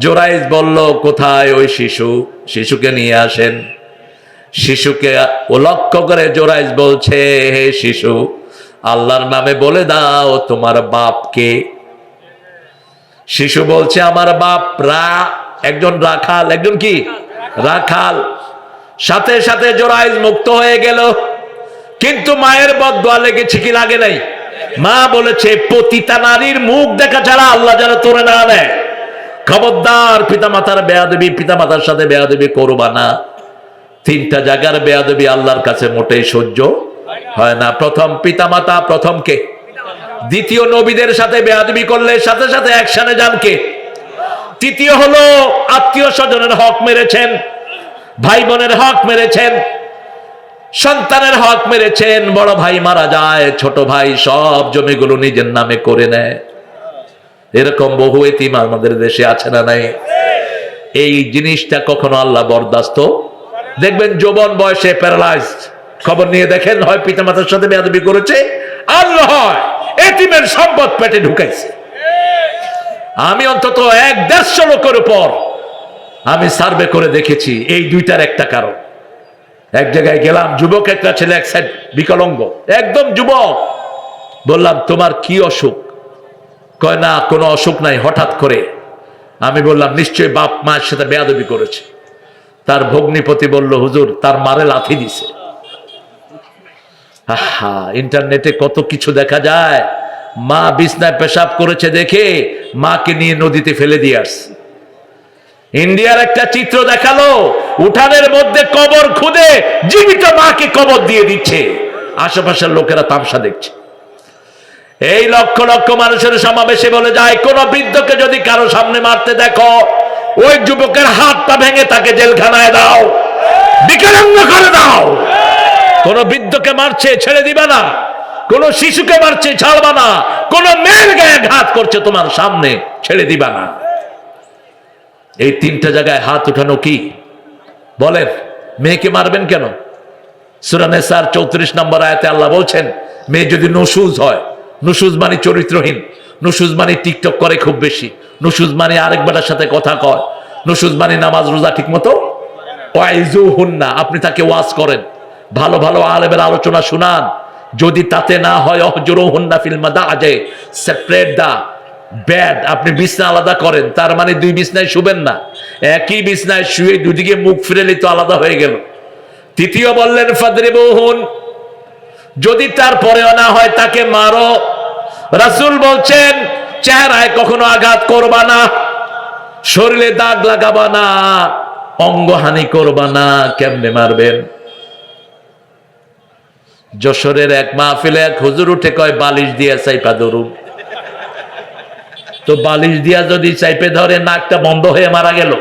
জোরাইজ বলল, কোথায় ওই শিশু? শিশুকে নিয়ে আসেন। শিশুকে ও লক্ষ্য করে জোরাইজ বলছে, হে শিশু, আল্লাহর নামে বলে দাও তোমার বাপকে। শিশু বলছে, আমার বাপ একজন রাখাল। একজন কি? রাখাল। সাথে সাথে জোরাইজ মুক্ত হয়ে গেল। কিন্তু মায়ের বদদোয়া লেগেছে কি লাগে নাই? মা বলেছে, পতিতা নারীর মুখ দেখা ছাড়া আল্লাহ যেন তোরে না নেয়। খবরদার, পিতামাতার বেয়াদবি, পিতামাতার সাথে বেয়াদবি করবা না। 3টা জায়গার বেয়াদবি আল্লাহর কাছে মোটেই সহ্য হয় না। প্রথম পিতামাতা, প্রথম কে? দ্বিতীয় নবীদের সাথে বেয়াদবি করলে সাথে সাথে অ্যাকশনে যান কে? তৃতীয় হলো আত্মীয় স্বজনের হক মেরেছেন, ভাই বোনের হক মেরেছেন, সন্তানের হক মেরেছেন। বড় ভাই মারা যায়, ছোট ভাই সব জমিগুলো নিজের নামে করে নেয়। এরকম বহু এতিম আমাদের দেশে আছে না নাই? এই জিনিসটা কখনো আল্লাহ বরদাস্ত। দেখবেন যৌবন বয়সে প্যারালাইজড, খবর নিয়ে দেখেন, হয় পিতামাতার সাথে বেয়াদবি করেছে, আর হয় এতিমের সম্পদ পেটে ঢুকাইছে। আমি অন্তত 150 লোকের উপর আমি সার্ভে করে দেখেছি, এই দুইটার একটা কারণ। এক জায়গায় গেলাম, যুবক একটা ছেলে, এক সাইড বিকলাঙ্গ, একদম যুবক। বললাম, তোমার কি অসুখ? কয় না, কোনো অসুখ নাই, হঠাৎ করে। আমি বললাম, নিশ্চয়ই বাপ মায়ের সাথে বেয়াদবি করেছে। তার ভগ্নিপতি বলল, হুজুর, তার মারে লাথি দিছে। ইন্টারনেটে কত কিছু দেখা যায়। মা বিছনায় পেশাব করেছে দেখে মাকে নিয়ে নদীতে ফেলে দিয়ে আসছে। ইন্ডিয়ার একটা চিত্র দেখালো, উঠানের মধ্যে কবর খুদে জীবিত মাকে কবর দিয়ে দিচ্ছে। আশেপাশের লোকেরা তামসা দেখছে। এই লক্ষ লক্ষ মানুষের সমাবেশে বলে যায়, কোন বৃদ্ধকে যদি কারো সামনে মারতে দেখো, ওই যুবকের হাতটা ভেঙে তাকে জেলখানায় দাও, বিকলাঙ্গ করে দাও। কোন বৃদ্ধকে মারছে ছেড়ে দিবা না, কোন শিশুকে মারছে ছাড়বা না, কোন মেয়ের গায়ে ঘাত করছে তোমার সামনে ছেড়ে দিবা না। এই 3টা জায়গায় হাত উঠানো কি বলেন? মেয়েকে মারবেন কেন? সূরা নিসার 34 নম্বর আয়াতে আল্লাহ বলছেন, মেয়ে যদি নুশুজ হয়, নুশুজ মানে চরিত্রহীন, নুশুজ মানে টিকটক করে খুব বেশি, নুশুজ মানে আরেক বেটার সাথে কথা কয়, নুশুজ মানে নামাজ রোজা ঠিক মতো ওয়াইজুহুন্না, আপনি তাকে ওয়াজ করেন, ভালো ভালো আলেমের আলোচনা শুনান। যদি তাতে না হয় অহজুরুহুন্না ফিল মাদাজি, সেপারেট দা বেড, আপনি বিছনা আলাদা করেন। তার মানে দুই বিছনায় শুবেন না, একই বিছনায় শুয়ে দুদিকে মুখ ফিরেলে তো আলাদা হয়ে গেল। তৃতীয় বললেন ফাদরিবুহুন, যদি তারপরেও না হয় তাকে মারো। রাসূল বলছেন চেহারায় কখনো আঘাত করবা না, শরীরে দাগ লাগাবা না, অঙ্গহানি করবা না। কেমনে মারবেন? যশোরের এক মাহফিলে এক হুজুর উঠে কয় বালিশ দিয়া চাইপা ধরুন। তো বালিশ দিয়া যদি চাইপে ধরে নাকটা বন্ধ হয়ে মারা গেল,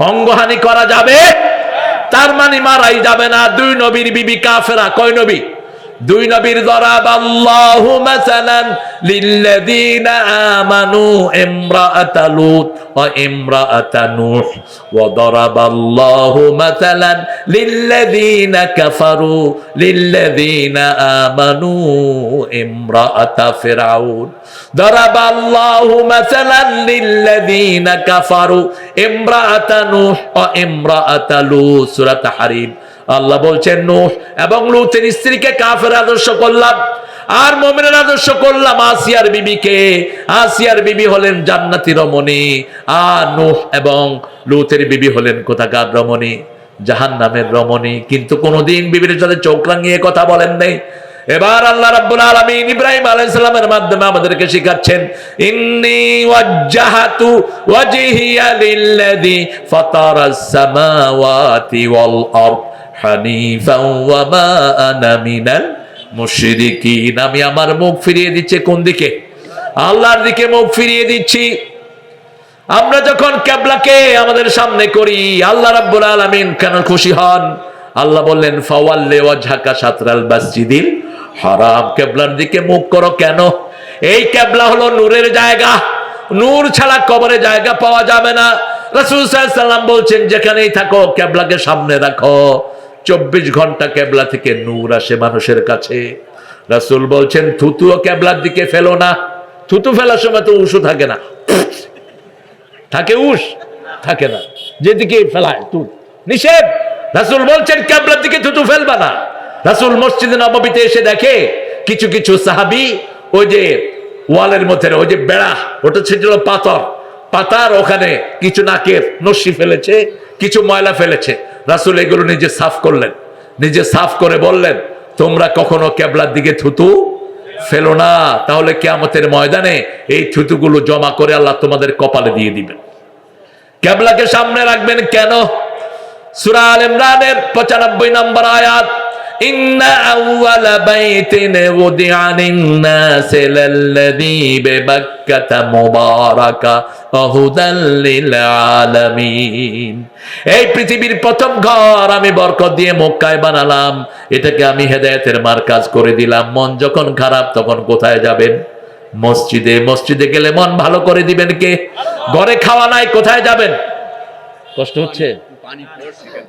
অঙ্গহানি করা যাবে? তার মানে মারাই যাবে না। দুই নবীর বিবি কাফেরা। কয় নবী? দুই নবীর। দরাবাল্লাহু মাসালান লিল্লাযীনা আমানু ইমরাআতা লূত ওয়া ইমরাআতা নূহ ওয়া দরাবাল্লাহু মাসালান লিল্লাযীনা কাফারু লিল্লাযীনা আমানু ইমরাআতা ফিরআউন। দরাবাল্লাহু মাসালান লিল্লাযীনা কাফারু ইমরাআতা নূহ ওয়া ইমরাআতা লূত। সূরা তাহরীম। আল্লাহ বলছেন নূহ এবং লূতের স্ত্রীকে কাফের আদর্শ করলাম, আর মুমিনের আদর্শ করলাম আসিয়ার বিবিকে। আসিয়ার বিবি হলেন জান্নাতি রমণী, আর নূহ এবং লূতের বিবি হলেন কোথাকার রমণী? জাহান্নামের রমণী। কিন্তু কোনদিন বিবির সাথে চোখ রাঙিয়ে কথা বলেন নাই। এবার আল্লাহ রাব্বুল আলামিন ইব্রাহিম আলাইহিস সালামের মাধ্যমে আমাদেরকে শিখাচ্ছেন, ইন্নী ওয়াজ্জাহাতু ওয়াজহিয়া লিল্লাযী ফাতারাস সামাওয়াতি ওয়াল আরদ হানিফাও ওয়া মা আনা মিনাল মুশরিকিন। আমি আমার মুখ ফিরিয়ে দিচ্ছি কোন দিকে? আল্লাহর দিকে মুখ ফিরিয়ে দিচ্ছি। আমরা যখন কিবলাকে আমাদের সামনে করি, আল্লাহ রাব্বুল আলামিন কেন খুশি হন? আল্লাহ বললেন ফাওয়াল্লি ওয়াজহাকা শাতরাল মাসজিদিল হারাম। কিবলার দিকে মুখ করো কেন? এই কিবলা হলো নূরের জায়গা, নূর ছাড়া কবরে জায়গা পাওয়া যাবে না। রাসূল সাল্লাল্লাহু আলাইহি ওয়াসাল্লাম বলছেন যেখানেই থাকো কিবলাকে সামনে রাখো, 24 ঘন্টা কিবলা থেকে নূর আসে মানুষের কাছে। রাসূল বলছেন থুতুও কিবলার দিকে ফেলো না। থুতু ফেলার সময় তো উশু থাকে না, থাকে উশ থাকে না, যেদিকে ফেলায় তুত নিষেধ। রাসূল বলছেন কিবলার দিকে থুতু ফেলবা না। রাসূল মসজিদে নববীতে এসে দেখে কিছু কিছু সাহাবী ওই যে ওয়ালের মধ্যে ওই যে বেড়া, ওটা ছিল পাথর, পাতার ওখানে কিছু নাকের নস্যি ফেলেছে, কিছু ময়লা ফেলেছে। রাসূল এগুলো নিজে সাফ করলেন, নিজে সাফ করে বললেন তোমরা কখনো কিবলার দিকে থুতু ফেলো না, তাহলে কিয়ামতের ময়দানে এই থুতুগুলো জমা করে আল্লাহ তোমাদের কপালে দিয়ে দিবেন। কিবলাকে সামনে রাখবেন কেন? সূরা আল ইমরানের 95 নম্বর আয়াত, ইন্না আউওয়ালা বাইতিন উদিআ লিন-নাসি লাল্লাযী বিবাক্কাতা মুবারাকা ওয়া হুদাল লিল আলামিন। এই পৃথিবীর প্রথম ঘর আমি বরকত দিয়ে মক্কায় বানালাম, এটাকে আমি হেদায়েতের মার্কাজ করে দিলাম। মন যখন খারাপ তখন কোথায় যাবেন? মসজিদে। মসজিদে গেলে মন ভালো করে দিবেন কে? ঘরে খাওয়া নাই, কোথায় যাবেন? কষ্ট হচ্ছে?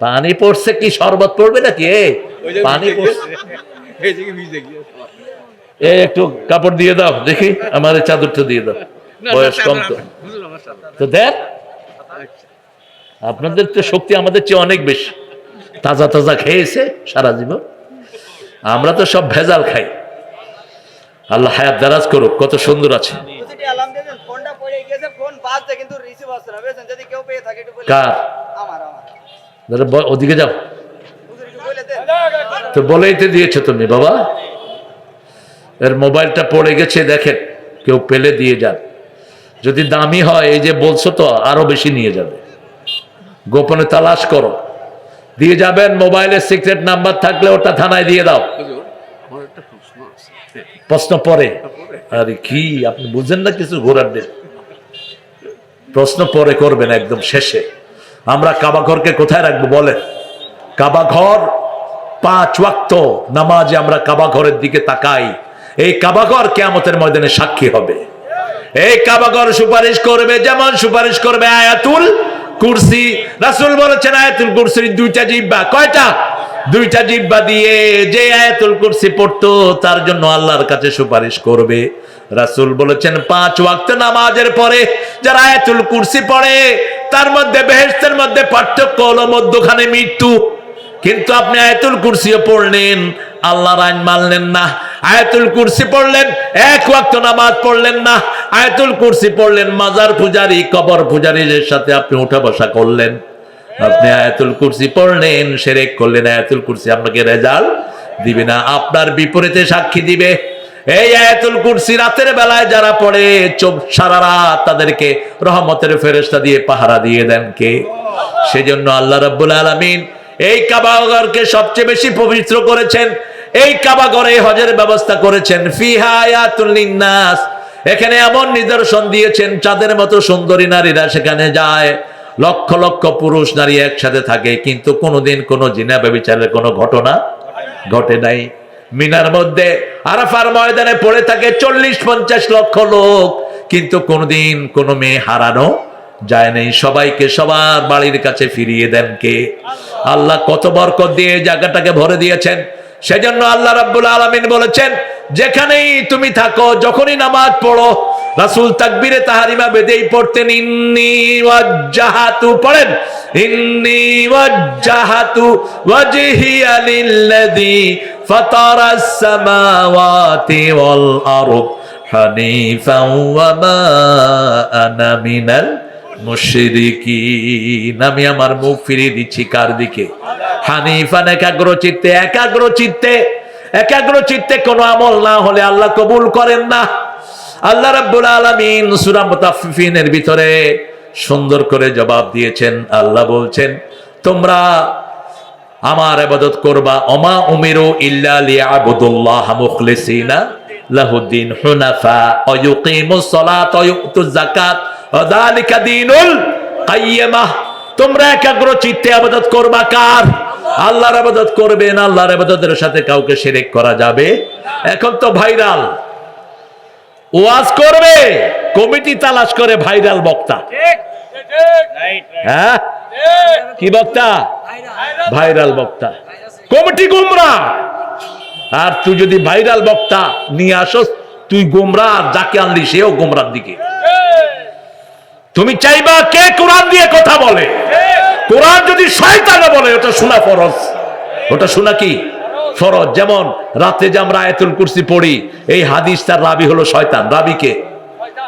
পানি পড়ছে কি শরবত পড়বে নাকি? পানি পড়ছে, একটু কাপড় দিয়ে দাও দেখি, আমার চাদরটা দিয়ে দাও, বয়স কম তো দেখ। আপনাদের তো শক্তি আমাদের চেয়ে অনেক বেশি। তাজা তাজা খেয়েছে সারা জীবন, আমরা তো সব ভেজাল খাই। আল্লাহ হায়াত দারাজ করুক। কত সুন্দর আছে। কার? ওদিকে যাও তো বলেই তো দিয়েছো তুমি বাবা। এর মোবাইলটা পড়ে গেছে, দেখেন কেউ পেলে দিয়ে যান। যদি দামি হয় এই যে বলছো তো আরো বেশি নিয়ে যাবে। গোপনে তালাশ করো, দিয়ে যাবেন। মোবাইলের সিক্রেট নাম্বার থাকলে ওটা থানায় দিয়ে দাও। প্রশ্ন পরে? আরে কি আপনি বুঝেন না কিছু? ঘোরার দিন প্রশ্ন পরে করবেন একদম শেষে। আমরা কাবা ঘরকে কোথায় রাখবো বলেন? কাবা ঘর 5 ওয়াক্ত নামাজে আমরা কাবা ঘরের দিকে তাকাই। এই কাবা ঘর কিয়ামতের ময়দানে সাক্ষী হবে। এই কাবা ঘর সুপারিশ করবে, যেমন সুপারিশ করবে আয়াতুল কুরসি। রাসূল বলেছেন আয়াতুল কুরসির 2টা জিহ্বা। কয়টা? দুইটা জিহ্বা দিয়ে যে আয়াতুল কুরসি পড়তো তার জন্য আল্লাহর কাছে সুপারিশ করবে। রাসূল বলেছেন 5 ওয়াক্ত নামাজের পরে যারা আয়াতুল কুরসি পড়ে তার মধ্যে বেহেশতের মধ্যে পার্থক্য হলো মধ্যখানে মৃত্যু। কিন্তু আপনি আয়াতুল কুরসিও পড়লেন, আল্লাহর আইন মানলেন না। আয়াতুল কুরসি পড়লেন, 1 ওয়াক্ত নামাজ পড়লেন না। আয়াতুল কুরসি পড়লেন, মাজার পূজারী কবর পূজারীদের সাথে আপনি উঠা বসা করলেন। আপনি আয়াতুল কুরসি পড়লেন, শিরক করলেন। আয়াতুল কুরসি আপনাকে রেজাল্ট দিবে না, আপনার বিপরীতে সাক্ষী দিবে। এই আয়াতুল কুরসি রাতের বেলায় যারা পড়ে চোখ সারা রাত তাদেরকে রহমতের ফেরেশতা দিয়ে পাহারা দিয়ে দেন কে? সেজন্য আল্লাহ রাব্বুল আলামিন এই কাবা ঘরকে সবচেয়ে বেশি পবিত্র করেছেন। এই কাবা ঘরে হজের ব্যবস্থা করেছেন। ফিহা আয়াতুল লিন্নাস, এখানে এমন নিদর্শন দিয়েছেন চাঁদের মতো সুন্দরী নারীরা সেখানে যায়। লক্ষ লক্ষ পুরুষ নারী একসাথে থাকে, কিন্তু কোনোদিন কোনো জিনা ব্যভিচারের কোনো ঘটনা ঘটে নাই। মিনার মধ্যে আরাফার ময়দানে পড়ে থাকে 40-50 লক্ষ লোক, কিন্তু কোনোদিন কোনো মেয়ে হারানো যায় নাই। সবাইকে সবার বাড়ির কাছে ফিরিয়ে দেন কে? আল্লাহ কত বরকত দিয়ে জায়গাটাকে ভরে দিয়েছেন। সেজন্য আল্লাহ রাব্বুল আলামিন বলেছেন, যেখানেই তুমি থাকো, যখনই নামাজ পড়ো, রাসূল তাকবীরে তাহরিমা বেদেই পড়তেন, ইন্নী ওয়াজ্জাহাতু, পড়েন, ইন্নী ওয়াজ্জাহাতু ওয়াজহিয়া লিল্লাযী ফাতারাস সামাওয়াতি ওয়াল আরদ হানিফাও ওয়া মা আনা মিনাল মুশরিকিন। আমি আমার মুখ ফিরিয়ে দিচ্ছি কার দিকে? হানিফান, একাগ্র চিত্তে। একাগ্র চিত্তে, একাগ্র চিত্তে কোনো আমল না হলে আল্লাহ কবুল করেন না। আল্লাহ রাব্বুল আলামিন সূরা মুতাফফিফিনের ভিতরে সুন্দর করে জবাব দিয়েছেন। আল্লাহ বলছেন, তোমরা আমার ইবাদত করবা। ওমা উমিরু ইল্লা লিয়াবুদুল্লাহ মুখলিসিনা লাহুদ্দিন হুনাফা ওয়া ইউকিমুস সালাত ওয়া ইউতুজ যাকাত ওয়া যালিকা দীনুল কাইয়্যিমাহ। তোমরা একাগ্র চিত্তে ইবাদত করবা কার? আল্লাহর ইবাদত করবেন। আল্লাহর ইবাদতের সাথে কাউকে শিরক করা যাবে? এখন তো ভাইরাল ওয়াজ করবে, কমিটি তালাশ করে ভাইরাল বক্তা। হ্যাঁ, কি বক্তা? ভাইরাল বক্তা। কমিটি গুমরাহ। আর তুই যদি ভাইরাল বক্তা নিয়ে আসস, তুই গুমরাহ, আর যাকে আনলি সেও গুমরার দিকে। তুমি চাইবা কে কোরআন দিয়ে কথা বলে? কোরআন যদি শয়তানে বলে ওটা শোনা ফরজ। ওটা শোনা কি ফরজ। যেমন রাতে যে আমরা আয়াতুল কুরসি পড়ি, এই হাদিস তার রাবি হলো শয়তান। রাবি কে?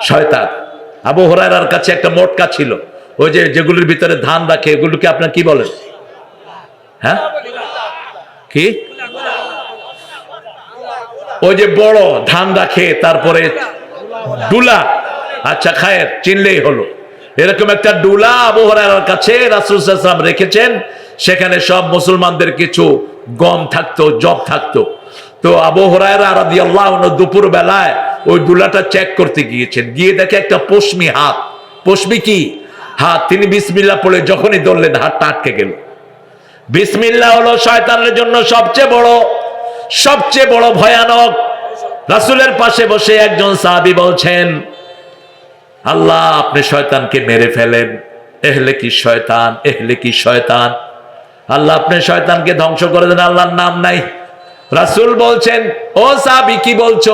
শয়তান। আবু হুরায়রার কাছে একটা মোটকা ছিল, ওই যে যেগুলোর ভিতরে ধান রাখে, এগুলোকে আপনার কি বলেন? হ্যাঁ, কি? ওই যে বড় ধান রাখে, তারপরে ডুলা। আচ্ছা, খায়ের, চিনলেই হলো। এরকম একটা ডুলা আবু হুরায়রার কাছে রাসূল সাল্লাল্লাহু আলাইহি ওয়াসাল্লাম রেখেছেন। সেখানে সব মুসলমানদের কিছু গম থাকতো, জব থাকতো। তো আবু হুরায়রা রাদিয়াল্লাহু আনহু দুপুর বেলায় ওই ডুলাটা চেক করতে গিয়েছেন। গিয়ে দেখে একটা পশমি হাত। পশমি কি? হাত। তিনি বিসমিল্লাহ পড়ে যখনই ধরলেন, হাতটা আটকে গেল। বিসমিল্লাহ হলো শয়তানের জন্য সবচেয়ে বড় ভয়ানক। রাসূলের পাশে বসে একজন সাহাবী বলছেন, আল্লাহ আপনি শয়তানকে মেরে ফেলেন। এহলে কি শয়তান, এহলে কি শয়তান। আল্লাহ আপনি শয়তানকে ধ্বংস করে দেন, আল্লাহর নাম নাই। রাসূল বলছেন, ও সাহাবী কি বলছো?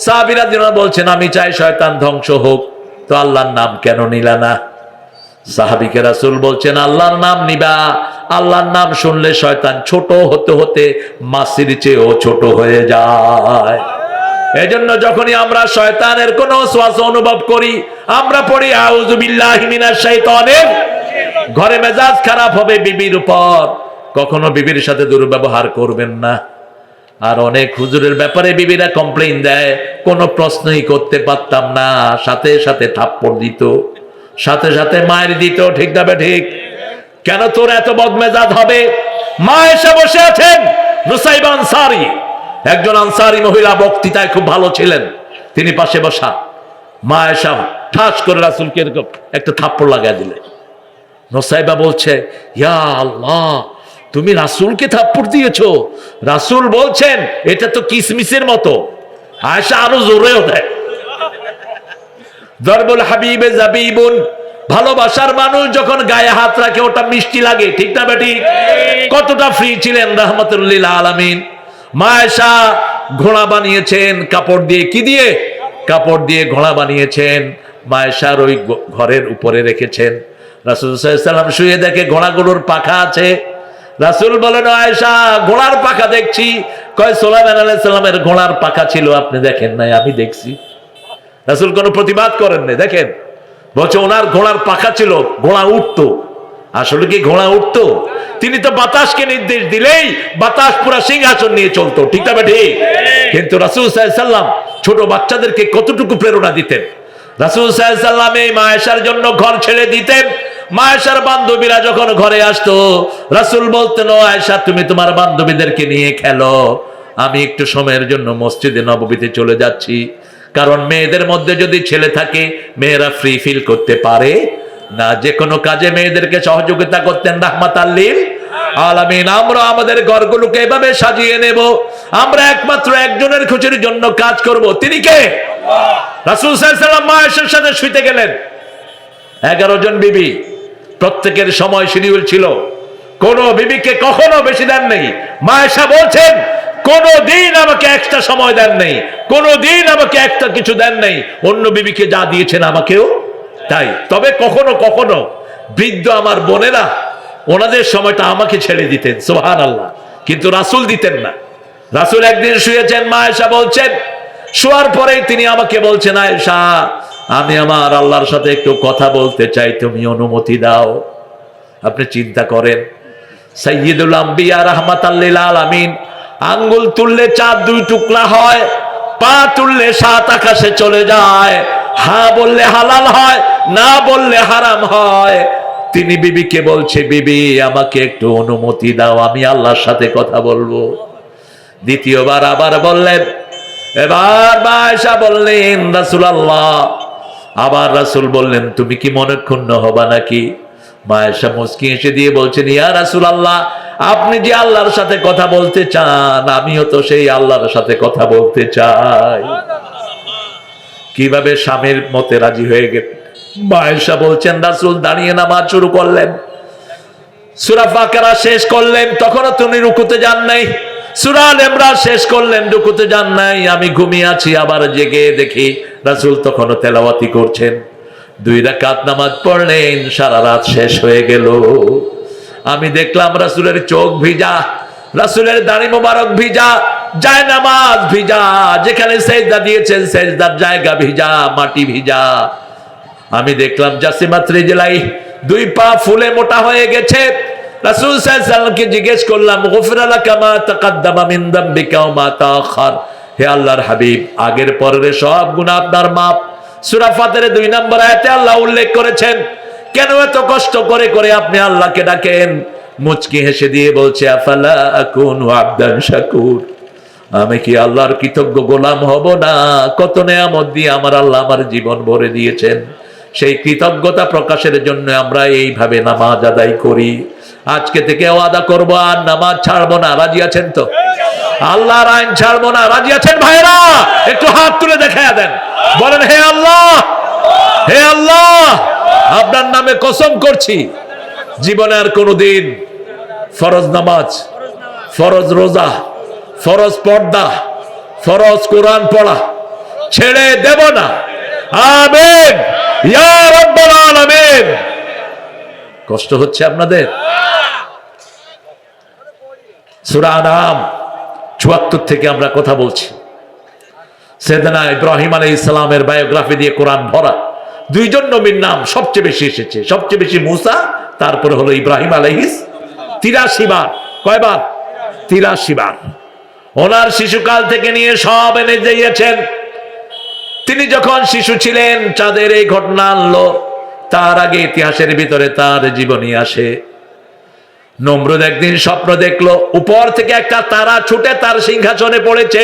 সাহাবীরা বলছেন, আমি চাই শয়তান ধ্বংস হোক। তো আল্লাহর নাম কেন নিলা না? সাহাবীকে রাসূল বলছেন, আল্লাহর নাম নিবা। আল্লাহর নাম শুনলে শয়তান ছোট হতে হতে মাছির চেয়েও ছোট হয়ে যায়। এজন্য যখনই আমরা শয়তানের কোন ওয়াসওয়াসা অনুভব করি, আমরা পড়ি আউযু বিল্লাহি মিনাশ শাইতানির। ঘরে মেজাজ খারাপ হবে বিবির উপর, কখনো বিবির সাথে দুর্ব্যবহার করবেন না। আর অনেক হুজুরের ব্যাপারে বিবিরা কমপ্লেইন দেয়, কোনো প্রশ্নই করতে পারতাম না, সাথে সাথে থাপ্পড় দিত, সাথে সাথে মায়ের দিত। ঠিক না ঠিক? কেন তোর এত বদমেজাজ হবে? মা এসে বসে আছেন, নুসাইবা আনসারী, একজন আনসারী মহিলা, বক্তৃতায় খুব ভালো ছিলেন, তিনি পাশে বসা। মা এসা ঠাস করে রাসূলকে এরকম একটা থাপ্পড় লাগাই দিলেন। নুসাইবা বলছে, ইয়া আল্লাহ, তুমি রাসূলকে থাপ্পড় দিয়েছো? রাসূল বলছেন এটা তো কিসমিসের মতো। আয়েশা আরো জোরেও দেয়, দরবুল হাবিবে জাবিবুন ভালোবাসার মানুষ যখন গায়ে হাত রাখে ওটা মিষ্টি লাগে, ঠিক না বেটি? কতটা ফ্রি ছিলেন রাহমাতুল লিল আলামিন। মা আয়েশা ঘোড়া বানিয়েছেন কাপড় দিয়ে, কি দিয়ে? কাপড় দিয়ে ঘোড়া বানিয়েছেন, মা আয়েশার ওই ঘরের উপরে রেখেছেন। রাসূল সাল্লাল্লাহু আলাইহি ওয়াসাল্লাম শুয়ে দেখে ঘোড়াগুলোর পাখা আছে। রাসূল বলেন, আয়েশা ঘোড়ার পাখা দেখছি। কয় সুলাইমান আলাইহিস সালামের ঘোড়ার পাখা ছিল, আপনি দেখেন নাই? আমি দেখছি। রাসূল কোনো প্রতিবাদ করেন নাই। দেখেন, বলছে ওনার ঘোড়ার পাখা ছিল, ঘোড়া উঠতো। আসলে কি ঘোড়া উঠতো? তিনি তো বাতাসকে নির্দেশ দিলেই বাতাস পুরা সিংহাসন নিয়ে চলতো, ঠিক না ঠিক? কিন্তু রাসূল সাল্লাল্লাহু আলাইহি ওয়াসাল্লাম ছোট বাচ্চাদেরকে কতটুকু প্রেরণা দিতেন। রাসূল সাল্লাল্লাহু আলাইহি ওয়াসাল্লাম এই মা আয়েশার জন্য ঘর ছেড়ে দিতেন। মা আয়েশার বান্ধবীরা যখন ঘরে আসতো, রাসূল বলতেন, ও আয়েশা তুমি তোমার বান্ধবীদেরকে নিয়ে খেলো, আমি একটু সময়ের জন্য মসজিদে নববীতে চলে যাচ্ছি। কারণ মেয়েদের মধ্যে যদি ছেলে থাকে, মেয়েরা ফ্রি ফিল করতে পারে না, যে কোনো কাজে মেয়েদেরকে সহযোগিতা করতেন রাহমাতাল লিল আলামিন। আমরা আমাদের ঘরগুলোকে এভাবে সাজিয়ে নেব, আমরা একমাত্র একজনের খুশির জন্য কাজ করব, তিনি কে? রাসূল সাল্লাল্লাহু আলাইহি ওয়াসাল্লাম মা আয়েশার সাথে শুইতে গেলেন। 11 জন বিবি, প্রত্যেকের সময় শিডিউল ছিল, কোন বিবিকে কখনো বেশি দেন নেই। মা আয়েশা বলছেন, কোনদিন আমাকে এক্সট্রা সময় দেন নেই, কোনদিন আমাকে একটা কিছু দেন নেই, অন্য বিবিকে যা দিয়েছেন আমাকেও তাই। তবে কখনো কখনো বৃদ্ধ আমার বোনেরা ওনাদের সময়টা আমাকে ছেড়ে দিতেন, সুবহানাল্লাহ, কিন্তু রাসূল দিতেন না। রাসূল একদিন শুয়েছেন, মা আয়েশা বলছেন, শোয়ার পরেই তিনি আমাকে বলছেন, আয়েশা আমি আমার আল্লাহর সাথে একটু কথা বলতে চাই, তুমি অনুমতি দাও। আপনি চিন্তা করেন, সাইয়্যিদুল আম্বিয়া রাহমাতাল লিল আলামিন, আঙ্গুল তুললে 4 টুকরা হয়, পা তুললে 7 আকাশে চলে যায়, হ্যাঁ বললে হালাল হয়, না বললে হারাম হয়। তিনি বিবিকে বলছে, বিবি আমাকে একটু অনুমতি দাও, আমি আল্লাহর সাথে কথা বলবো। দ্বিতীয়বার আবার বললেন, এবার মা আয়েশা বললেন, রাসূলুল্লাহ। আবার রাসূল বললেন, তুমি কি মনে ক্ষুণ্ণ হবা নাকি? মা আয়েশা মুস্কি হেসে দিয়ে বলছেন, ইয়া রাসূলুল্লাহ, আপনি যে আল্লাহর সাথে কথা বলতে চান, আমিও তো সেই আল্লাহর সাথে কথা বলতে চাই। কিভাবে স্বামীর মতে রাজি হয়ে গেল? মা আয়েশা বলছেন, রাসূল দাঁড়িয়ে নামাজ শুরু করলেন, সূরা বাকারা শেষ করলেন, তখনও তিনি রুকুতে যান নাই। সূরা আল ইমরান শেষ করলেন, রুকুতে যান নাই। আমি ঘুমিয়ে আছি, আবার জেগে দেখি রাসূল তখনও তেলাওয়াতি করছেন। 2 রাকাত নামাজ পড়লেন, সারা রাত শেষ হয়ে গেল। আমি দেখলাম রাসূলের চোখ ভিজা, রাসূলের দাড়ি মোবারক ভিজা, জায়নামাজ ভিজা, যেখানে সেজদা দিয়েছেন সেজদার জায়গা ভিজা, মাটি ভিজা। আমি দেখলাম জাসিমাত রিজলাই, 2 পা ফুলে মোটা হয়ে গেছে। রাসূল সাল্লাল্লাহু আলাইহি ওয়াসাল্লামকে জিজ্ঞেস করলাম, গুফিরা লাকা মা তাকাদ্দামা মিন যামবিকা ওয়া মা তাআখার, হে আল্লাহর হাবিব, আগের পরের সব গুনাহ আপনার মাফ। সূরা ফাতিরের 2 নম্বর আয়াতে আল্লাহ উল্লেখ করেছেন। কেন এত কষ্ট করে করে আপনি আল্লাহকে ডাকেন? মুচকি হেসে দিয়ে বলছে, আফালা আকুনু আবদান শাকুর, আমি কি আল্লাহর কৃতজ্ঞ গোলাম হব না? কত নেয়ামত দিয়ে আমার আল্লাহ আমার জীবন ভরে দিয়েছেন, সেই কৃতজ্ঞতা প্রকাশের জন্য আমরা এইভাবে নামাজ আদায় করি। আজকে থেকে ওয়াদা করবো, আর নামাজ ছাড়বো না। রাজি আছেন তো? আল্লাহর আইন ছাড়বো না। রাজি আছেন ভাইরা? একটু হাত তুলে দেখায়া দেন, বলেন, হে আল্লাহ, হে আল্লাহ, আপনার নামে কসম করছি, জীবনে আর কোনোদিন ফরজ নামাজ, ফরজ রোজা, ফরজ পর্দা, ফরজ কোরআন পড়া ছেড়ে দেব না। আমিন ইয়া রাব্বাল আলামিন। কষ্ট হচ্ছে আপনাদের? সূরা আনাম ৭৪ থেকে আমরা কথা বলছি। সাইয়েদনা ইব্রাহিম আলাইহিস সালামের বায়োগ্রাফি দিয়ে কোরআন ভরা। 2 জন নবীর নাম সবচেয়ে বেশি এসেছে, সবচেয়ে বেশি মুসা, তারপরে হলো ইব্রাহিম আলাইহিস 83 বার। কয়বার? 83 বার। ওনার শিশুকাল থেকে নিয়ে সব এনে দিয়েছেন। তিনি যখন শিশু ছিলেন চাঁদের এই ঘটনা আনলো, তার আগে ইতিহাসের ভিতরে তার জীবনী আসে। নমরুদ একদিন স্বপ্ন দেখলো, উপর থেকে একটা তারা ছুটে তার সিংহাসনে পড়েছে,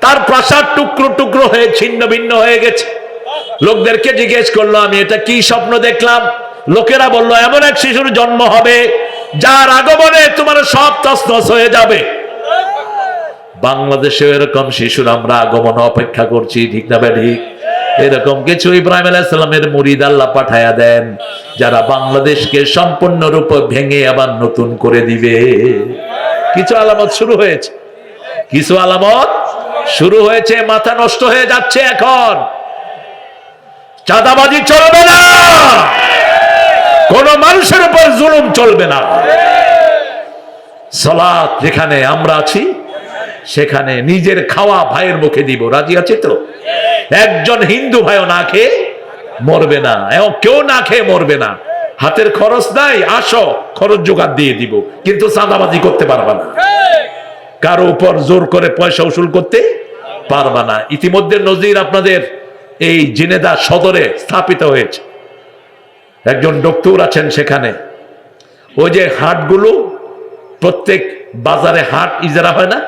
তার প্রাসাদ টুকরো টুকরো হয়ে ছিন্ন ভিন্ন হয়ে গেছে। লোকদেরকে জিজ্ঞেস করলো, আমি এটা কি স্বপ্ন দেখলাম? লোকেরা বলল, এমন এক শিশুর জন্ম হবে যার আগমনে তোমার সব তছনছ হয়ে যাবে। বাংলাদেশে এরকম শিশুর আমরা আগমন অপেক্ষা করছি, ঠিক না ঠিক? এরকম কিছু ইব্রাহিম আলাইহিস সালামের মুরিদ আল্লাহ পাঠায়া দেন, যারা বাংলাদেশকে সম্পূর্ণরূপে ভেঙে আবার নতুন করে দিবে। কিছু আলামত শুরু হয়েছে, কিছু আলামত শুরু হয়েছে। মাথা নষ্ট হয়ে যাচ্ছে এখন। চাঁদাবাজি চলবে না, কোন মানুষের উপর জুলুম চলবে না। সালাত যেখানে আমরা আছি সেখানে নিজের খাওয়া ভাইয়ের মুখে দিব, রাজি আছে তো? একজন হিন্দু ভাইও না খেয়ে মরবে না, এবং কেউ না খেয়ে মরবে না। হাতের খরচ নাই, আসো খরচ জোগাড় দিয়ে দিব, কিন্তু চাঁদাবাজি করতে পারবা না, কারো উপর জোর করে পয়সা উসুল করতে পারবা না। ইতিমধ্যে নজির আপনাদের এই জিনেদা সদরে স্থাপিত হয়েছে। একজন ডক্টর আছেন সেখানে, ওই যে হাটগুলো, প্রত্যেক বাজারে হাট ইজারা হয় না,